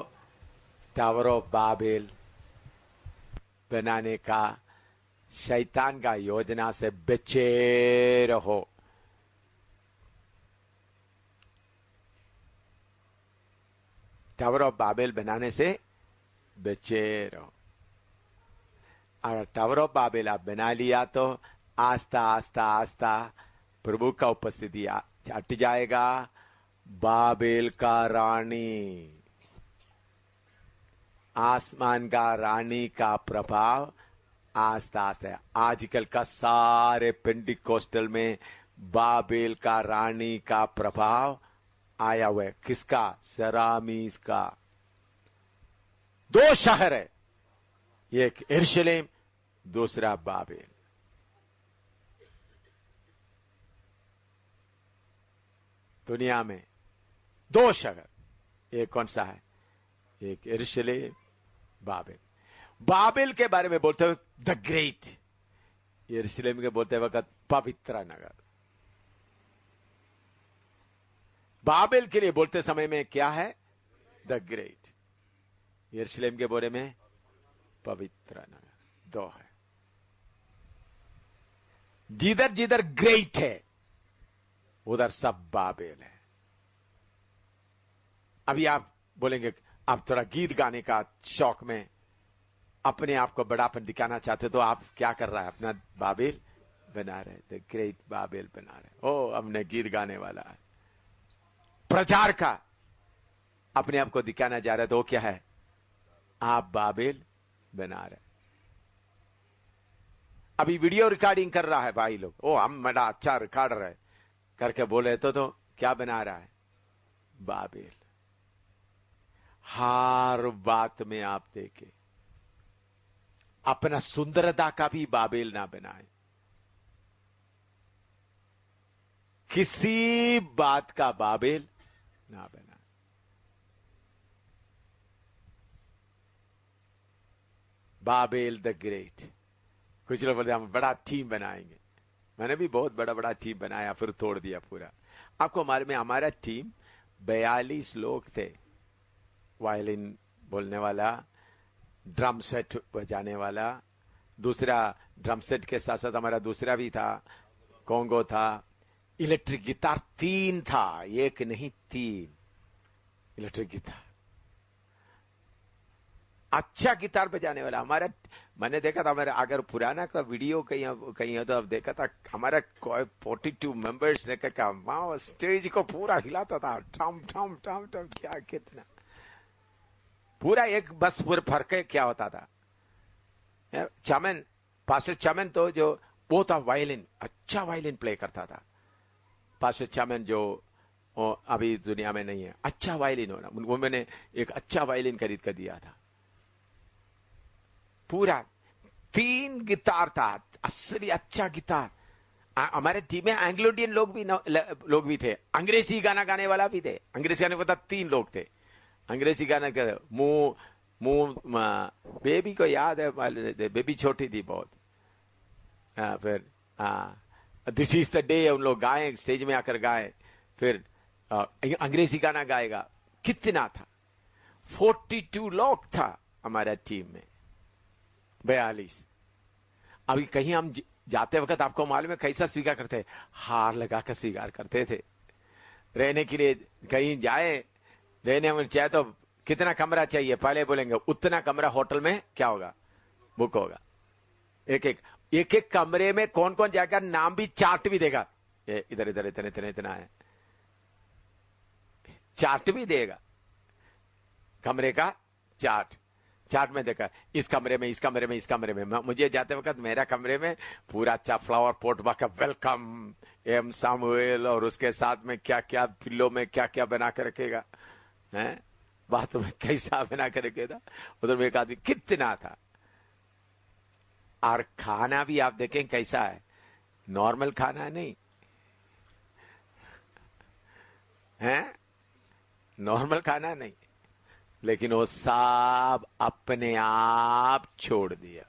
टावर ऑफ बाबेल बनाने का शैतान का योजना से बचे रहो। टावर ऑफ बाबेल बनाने से बचे रहो। अगर टावर ऑफ बाबेल आप बना लिया तो आस्ता आस्ता आस्ता प्रभु का उपस्थिति हट जाएगा। बाबेल का रानी, आसमान का रानी का प्रभाव आस्ता आस्ता, आजकल का सारे पेंटिकोस्टल में बाबेल का रानी का प्रभाव आया हुआ है। किसका? सरामीस का। दो शहर है, एक यरूशलेम, दूसरा बाबेल। दुनिया में दो शहर, एक कौन सा है? एक यरूशलेम, बाबेल। बाबेल के बारे में बोलते हुए द ग्रेट, यरूशलेम के बोलते वक्त पवित्र नगर। बाबेल के लिए बोलते समय में क्या है? The great. यरूशलेम के बारे में पवित्र नगर। दो है। जिधर जिधर ग्रेट है उधर सब बाबेल है। अभी आप बोलेंगे, आप थोड़ा गीत गाने का शौक में अपने आप को बड़ापन दिखाना चाहते तो आप क्या कर रहा है? अपना बाबेल बना रहे, द ग्रेट बाबेल बना रहे। ओ, हमने गीत गाने वाला है। प्रचार का अपने आप को दिखाना जा रहा है तो क्या है? आप बाबेल बना रहे। अभी वीडियो रिकॉर्डिंग कर रहा है भाई लोग, ओ हम बड़ा अच्छा रिकॉर्ड रहे करके बोले तो क्या बना रहा है? बाबेल। हर बात में आप देखें, अपना सुंदरता का भी बाबेल ना बनाए, किसी बात का बाबेल ना बनाए। Babel the great. कुछ लोग बोलते हम बड़ा टीम बनाएंगे। मैंने भी बहुत बड़ा बड़ा टीम बनाया, फिर तोड़ दिया पूरा। आपको मालूम है हमारा टीम 42 लोग थे। वायलिन बोलने वाला, ड्रम सेट बजाने वाला, दूसरा ड्रम सेट के साथ साथ हमारा दूसरा भी था, कॉन्गो था, इलेक्ट्रिक गिटार 3 था, एक नहीं 3 इलेक्ट्रिक गिटार। अच्छा गिटार बजाने वाला हमारा। मैंने देखा था हमारा, अगर पुराना का वीडियो कहीं है तो अब देखा था हमारा 42 मेंबर्स ने कहा वहां स्टेज को पूरा हिलाता था, टम टम टम टम। क्या कितना पूरा एक बस पूरे फर्क क्या होता था। चमन, पास्टर चमन तो जो वो था वायलिन, अच्छा वायलिन प्ले करता था। पास्टर चमन जो अभी दुनिया में नहीं है, अच्छा वायलिन होना, उनको मैंने एक अच्छा वायलिन खरीद कर दिया था। पूरा 3 गिटार था, असली अच्छा गिटार। हमारे टीम में एंग्लो इंडियन लोग भी थे, अंग्रेजी गाना गाने वाला भी थे। अंग्रेजी गाने पता 3 लोग थे अंग्रेजी गाना कर। बेबी को याद है, बेबी छोटी थी बहुत। फिर दिस इज द डे उन लोग गाए, स्टेज में आकर गाए। फिर अंग्रेजी गाना गाएगा। कितना था? 42 लोग था हमारा टीम में, 42। अभी कहीं हम जाते वक्त आपको मालूम है कैसा स्वीकार करते? हार लगाकर स्वीकार करते थे। रहने के लिए कहीं जाए, रहने में चाहे तो कितना कमरा चाहिए, पहले बोलेंगे उतना कमरा होटल में क्या होगा, बुक होगा। एक एक कमरे में कौन कौन जाएगा, नाम भी चार्ट भी देगा, इधर इधर इतने इतने इतना है, चार्ट भी देगा, कमरे का चार्ट में देखा, इस कमरे में इस कमरे में इस कमरे में। मुझे जाते वक्त मेरा कमरे में पूरा अच्छा फ्लावर पोट बाका वेलकम एम सामुएल, और उसके साथ में क्या क्या पिल्लो में क्या क्या बना कर रखेगा, हैं बाथरूम में कैसा बना कर रखेगा। उधर में एक आदमी कितना था। और खाना भी आप देखें कैसा है, नॉर्मल खाना नहीं है, नॉर्मल खाना नहीं, लेकिन वो सब अपने आप छोड़ दिया।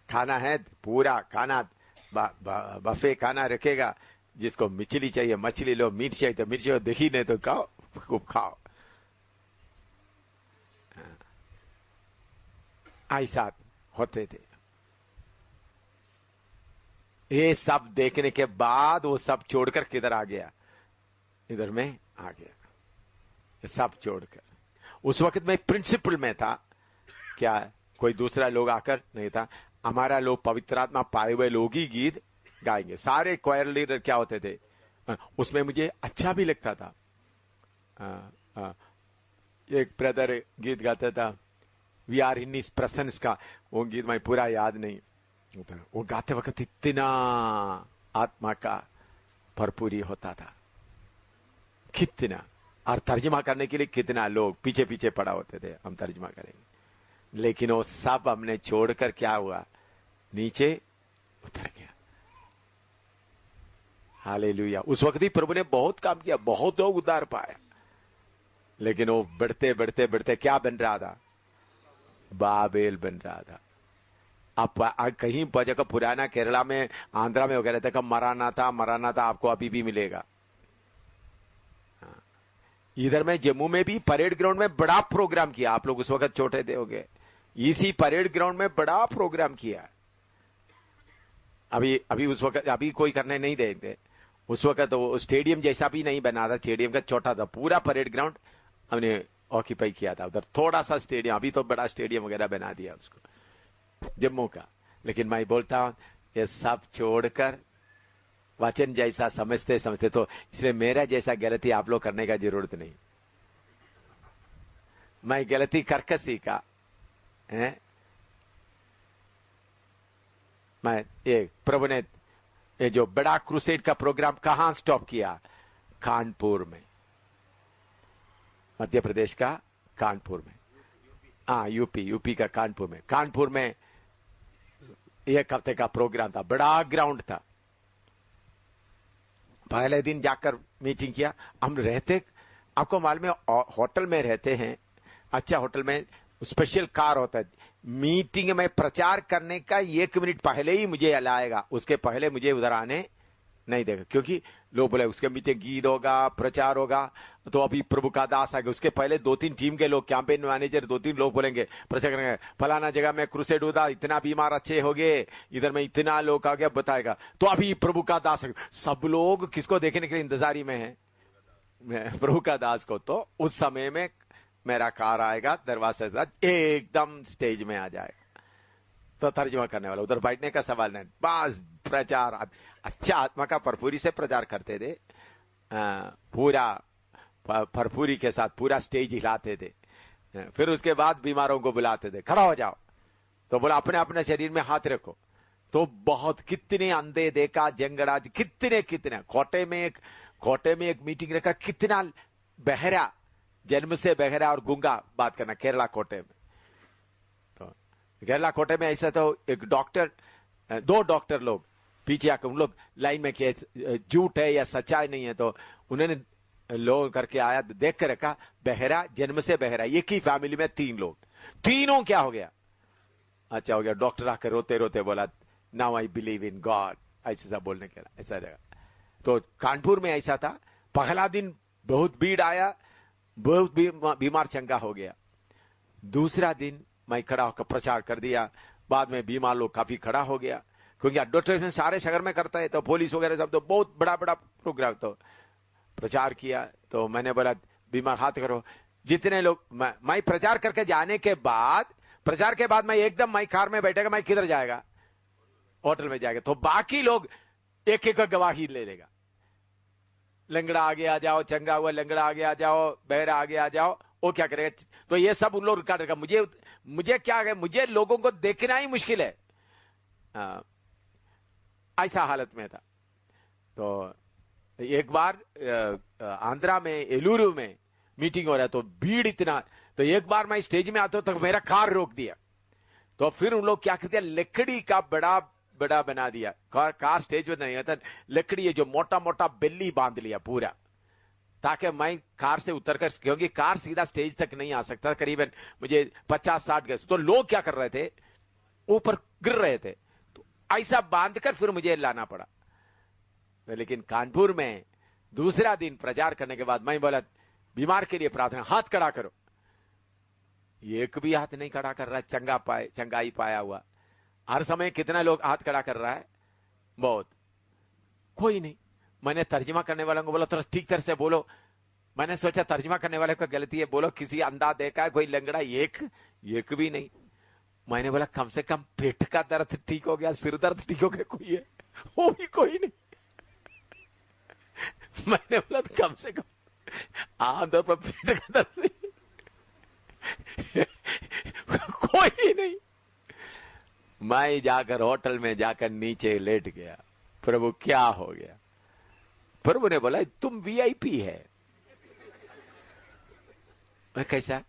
खाना है, पूरा खाना बफे खाना रखेगा। जिसको मछली चाहिए मछली लो, मीट चाहिए तो मीट चाहिए, देखी नहीं तो खाओ, खूब खाओ। ऐसा होते थे। ये सब देखने के बाद वो सब छोड़कर किधर आ गया, इधर में आ गया, ये सब छोड़कर। उस वक्त में प्रिंसिपल में था, क्या कोई दूसरा लोग आकर नहीं था। हमारा लोग पवित्र आत्मा पाए हुए लोग ही गीत गाएंगे। सारे क्वायर लीडर क्या होते थे, उसमें मुझे अच्छा भी लगता था। एक ब्रदर गीत गाता था, we are in his presence का, वो गीत मैं पूरा याद नहीं, वो गाते वक्त इतना आत्मा का भरपूरी होता था, कितना, और तर्जमा करने के लिए कितना लोग पीछे पीछे पड़ा होते थे, हम तर्जमा करेंगे, लेकिन वो सब हमने छोड़कर क्या हुआ, नीचे उतर गया। हालेलुया। उस वक्त ही प्रभु ने बहुत काम किया, बहुत लोग उद्धार पाया, लेकिन वो बढ़ते बढ़ते बढ़ते क्या बन रहा था, बाबेल बन रहा था। आप कहीं पर जगह पुराना केरला में, आंध्रा में वगैरह तक मराना था आपको अभी भी मिलेगा। इधर में जम्मू में भी परेड ग्राउंड में बड़ा प्रोग्राम किया, आप लोग उस वक्त छोटे थे होगे, इसी परेड ग्राउंड में बड़ा प्रोग्राम किया। अभी उस वक्त अभी कोई करने नहीं देते, उस वक्त वो स्टेडियम जैसा भी नहीं बना था, स्टेडियम का छोटा था, पूरा परेड ग्राउंड हमने ऑक्यूपाई किया था। उधर थोड़ा सा स्टेडियम, अभी तो बड़ा स्टेडियम वगैरह बना दिया उसको, जम्मू का। लेकिन मैं बोलता हूं ये सब छोड़कर वचन जैसा समझते समझते, तो इसलिए मेरा जैसा गलती आप लोग करने का जरूरत नहीं। मैं गलती करके सीखा है। मैं ये प्रभु ने ये जो बड़ा क्रूसेड का प्रोग्राम कहां स्टॉप किया, कानपुर में, मध्य प्रदेश का कानपुर में, हाँ यूपी का कानपुर में एक हफ्ते का प्रोग्राम था, बड़ा ग्राउंड था। पहले दिन जाकर मीटिंग किया, हम रहते, आपको मालूम है होटल में रहते हैं, अच्छा होटल में स्पेशल कार होता है, मीटिंग में प्रचार करने का 1 मिनट पहले ही मुझे लाएगा, उसके पहले मुझे उधर आने नहीं देगा, क्योंकि लोग बोले उसके मीटिंग गीत होगा, प्रचार होगा, तो अभी प्रभु का दास आएगा, उसके पहले 2-3 टीम के लोग, कैंपेन मैनेजर 2-3 लोग बोलेंगे, प्रचार करेंगे, फलाना जगह में क्रूसेड होता, इतना बीमार अच्छे हो गए, इधर में इतना लोग आ गया, बताएगा, तो अभी प्रभु का दास आएगा। सब लोग किसको देखने के लिए इंतजारी में है, प्रभु का दास को। तो उस समय में मेरा कार आएगा, दरवाजे से एकदम स्टेज में आ जाएगा, तो तर्जुमा करने वाला, उधर बैठने का सवाल नहीं, बस प्रचार, अच्छा आत्मा का भरपूरी से प्रचार करते थे, पूरा भरपूरी के साथ पूरा स्टेज हिलाते थे। फिर उसके बाद बीमारों को बुलाते थे, खड़ा हो जाओ, तो बोला अपने अपने शरीर में हाथ रखो, तो बहुत कितने अंधे देखा, जंगड़ा, कितने खोटे में एक मीटिंग रखा, कितना बहरा, जन्म से बहरा और गूंगा बात करना, केरला कोटे में। तो केरला कोटे में ऐसा, तो एक डॉक्टर, 2 डॉक्टर लोग पीछे आकर, उन लोग लाइन में किए, झूठ है या सच्चाई नहीं है, तो उन्होंने लोग करके आया, देख कर रखा, बहरा, जन्म से बहरा, एक ही फैमिली में 3 लोग, तीनों क्या हो गया, अच्छा हो गया। डॉक्टर आकर रोते रोते बोला, now I believe in God, ऐसा बोलने के ऐसा जगह। तो कानपुर में ऐसा था, पहला दिन बहुत भीड़ आया, बहुत बीमार चंगा हो गया। दूसरा दिन मैं खड़ा होकर प्रचार कर दिया, बाद में बीमार लोग काफी खड़ा हो गया, क्योंकि एडवर्टाइजमेंट सारे शहर में करता है, तो पुलिस वगैरह सब, तो बहुत बड़ा प्रोग्राम, तो प्रचार किया। तो मैंने बोला बीमार हाथ करो, जितने लोग, मैं प्रचार करके जाने के बाद, प्रचार के बाद मैं एकदम, मैं कार में बैठेगा, मैं किधर जाएगा, होटल में जाएगा, तो बाकी लोग एक एक गवाही ले लेगा, लंगड़ा आगे आ जाओ, चंगा हुआ लंगड़ा आगे आ जाओ, बहरा आगे आ जाओ, वो क्या करेगा, तो ये सब उन लोग रिकॉर्ड करेगा। मुझे क्या है, मुझे लोगों को देखना ही मुश्किल है, ऐसा हालत में था। तो एक बार आंध्रा में एलूरू में मीटिंग हो रहा है, तो भीड़ इतना, तो एक बार मैं स्टेज में आता हूं, तो मेरा कार रोक दिया, तो फिर उन लोग क्या करते हैं, लकड़ी का बड़ा बना दिया, कार स्टेज में नहीं आता, लकड़ी है जो मोटा मोटा बेल्ली बांध लिया पूरा, ताकि मैं कार से उतरकर, क्योंकि कार सीधा स्टेज तक नहीं आ सकता, करीबन मुझे 50-60 गज, तो लोग क्या कर रहे थे, ऊपर गिर रहे थे, तो ऐसा बांधकर फिर मुझे लाना पड़ा। लेकिन कानपुर में दूसरा दिन प्रचार करने के बाद मैं बोला, बीमार के लिए प्रार्थना, हाथ खड़ा करो, एक भी हाथ नहीं खड़ा कर रहा है, चंगाई पाया हुआ। हर समय कितना लोग हाथ खड़ा कर रहा है, बहुत, कोई नहीं। मैंने तर्जुमा करने वालों को बोला, थोड़ा ठीक तरह से बोलो, मैंने सोचा तर्जुमा करने वाले को गलती है, बोलो किसी अंधा देखा है कोई लंगड़ा, एक भी नहीं। मैंने बोला कम से कम पेट का दर्द ठीक हो गया, सिर दर्द ठीक हो गया, कोई है, वो भी कोई नहीं। मैंने बोला कम से कम आमतौर पर पेट का दर्द कोई नहीं। मैं जाकर होटल में जाकर नीचे लेट गया। प्रभु क्या हो गया? प्रभु ने बोला तुम वीआईपी है। मैं कैसा?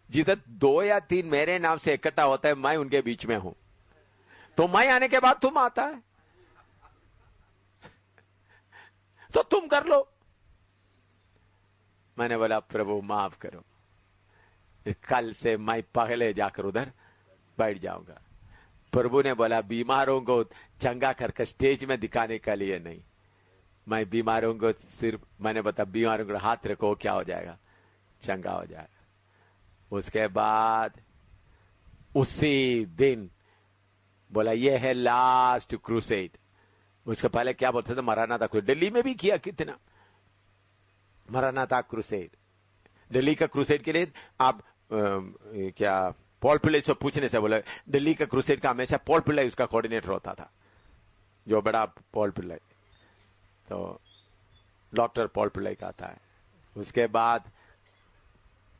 जिधर 2 या 3 मेरे नाम से इकट्ठा होता है मैं उनके बीच में हूं, तो मैं आने के बाद तुम आता है तो तुम कर लो। मैंने बोला प्रभु माफ करो, कल से मैं पहले जाकर उधर बैठ जाऊंगा। प्रभु ने बोला बीमारों को चंगा करके स्टेज में दिखाने के लिए नहीं, मैं बीमारों को सिर्फ, मैंने बता बीमारों को हाथ रखो क्या हो जाएगा? चंगा हो जाएगा। उसके बाद उसी दिन बोला ये है लास्ट क्रूसेड। उसके पहले क्या बोलते थे? मरानाथा क्रूसेड। दिल्ली में भी किया कितना मरानाथा क्रूसेड। दिल्ली का क्रूसेड के लिए आप क्या पॉल पिल्लई से पूछने से बोले, दिल्ली का क्रूसेड का हमेशा पॉल पिल्लई उसका कोऑर्डिनेटर होता था, जो बड़ा पॉल पिल्लई, तो डॉक्टर पॉल पिल्लई का था। उसके बाद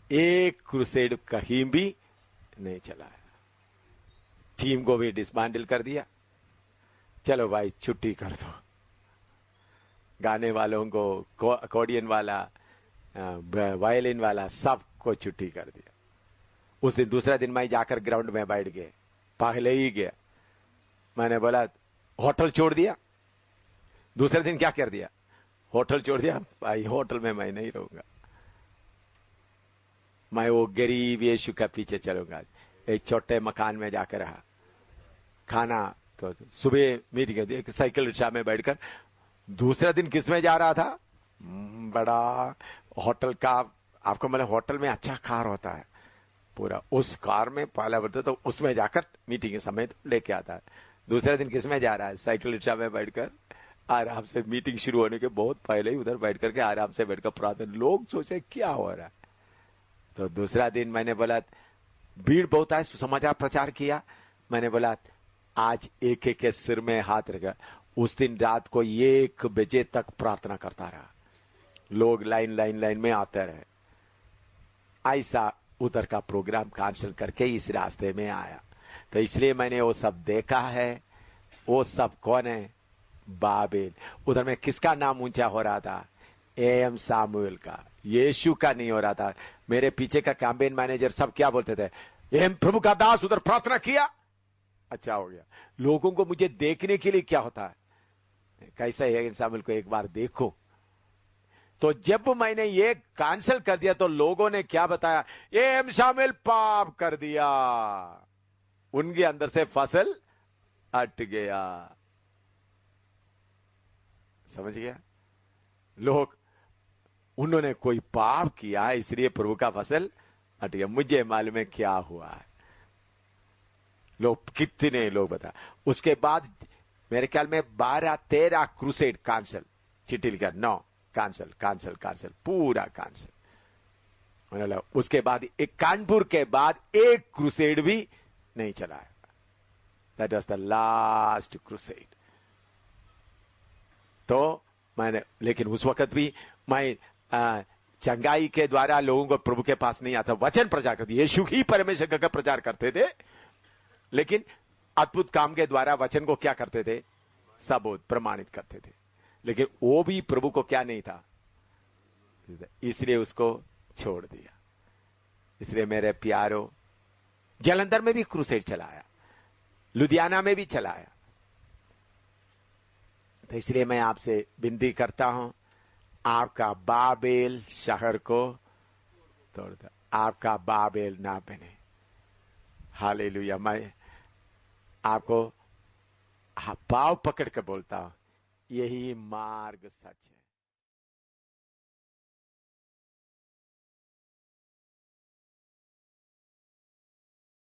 एक क्रूसेड कहीं भी नहीं चला है। टीम को भी डिसमेंटल कर दिया। चलो भाई छुट्टी कर दो, गाने वालों को, अकॉर्डियन वाला, वायलिन वाला, सबको छुट्टी कर दिया। उस दिन दूसरा दिन मैं जाकर ग्राउंड में बैठ गए, पहले ही गया। मैंने बोला होटल छोड़ दिया। दूसरे दिन क्या कर दिया? होटल छोड़ दिया। भाई होटल में मैं नहीं रहूंगा, मैं वो गरीब यीशु का पीछे चलूंगा। एक छोटे मकान में जाकर रहा। खाना तो सुबह मीटिंग, एक साइकिल रिक्शा में बैठकर। दूसरा दिन किस में जा रहा था? बड़ा होटल का, आपको मतलब होटल में अच्छा कार होता है, पूरा उस कार में पहला बढ़ता तो उसमें जाकर मीटिंग के समय तो लेके आता है। दूसरे दिन किस में जा रहा है? साइकिल रिक्शा में बैठकर आराम से, मीटिंग शुरू होने के बहुत पहले ही उधर बैठ करके आराम से बैठकर प्रार्थना। लोग सोचे क्या हो रहा है। तो दूसरा दिन मैंने बोला भीड़ बहुत है, सुसमाचार प्रचार किया। मैंने बोला आज एक एक के सिर में हाथ रखा। उस दिन रात को 1 बजे तक प्रार्थना करता रहा। लोग लाइन में आते रहे। ऐसा उधर का प्रोग्राम कैंसिल करके इस रास्ते में आया। तो इसलिए मैंने वो सब देखा है। वो सब कौन है? बाबेल। उधर में किसका नाम ऊंचा हो रहा था? एम सामुएल का, यीशु का नहीं हो रहा था। मेरे पीछे का कैंपेन मैनेजर सब क्या बोलते थे? एम प्रभु का दास उधर प्रार्थना किया, अच्छा हो गया। लोगों को मुझे देखने के लिए क्या होता है, कैसा है एम सामुएल को एक बार देखो। तो जब मैंने ये कैंसिल कर दिया तो लोगों ने क्या बताया? एम सामुएल पाप कर दिया। उनके अंदर से फसल हट गया। समझ गया? लोग, उन्होंने कोई पाप किया इसलिए प्रभु का फसल हट गया। मुझे मालूम है क्या हुआ है। लोग, कितने लोग बता। उसके बाद मेरे ख्याल में 12-13 क्रूसेड कैंसिल, चिट्ठी लिखा 9 कैंसिल, पूरा कैंसिल। उसके बाद एक कानपुर के बाद एक क्रूसेड भी नहीं चला है। That was the last crusade. तो मैंने, लेकिन उस वक्त भी मैं चंगाई के द्वारा लोगों को प्रभु के पास नहीं आता, वचन प्रचार करते, यीशु ही परमेश्वर का प्रचार करते थे। लेकिन अद्भुत काम के द्वारा वचन को क्या करते थे? सबूत प्रमाणित करते थे। लेकिन वो भी प्रभु को क्या नहीं था, इसलिए उसको छोड़ दिया। इसलिए मेरे प्यारो, जलंधर में भी क्रूसेड चलाया, लुधियाना में भी चलाया। तो इसलिए मैं आपसे विनती करता हूं, आपका बाबेल शहर को तोड़ दो, आपका बाबेल ना बने। हालेलुया। मैं आपको पाव पकड़ कर बोलता हूं, यही मार्ग सच है।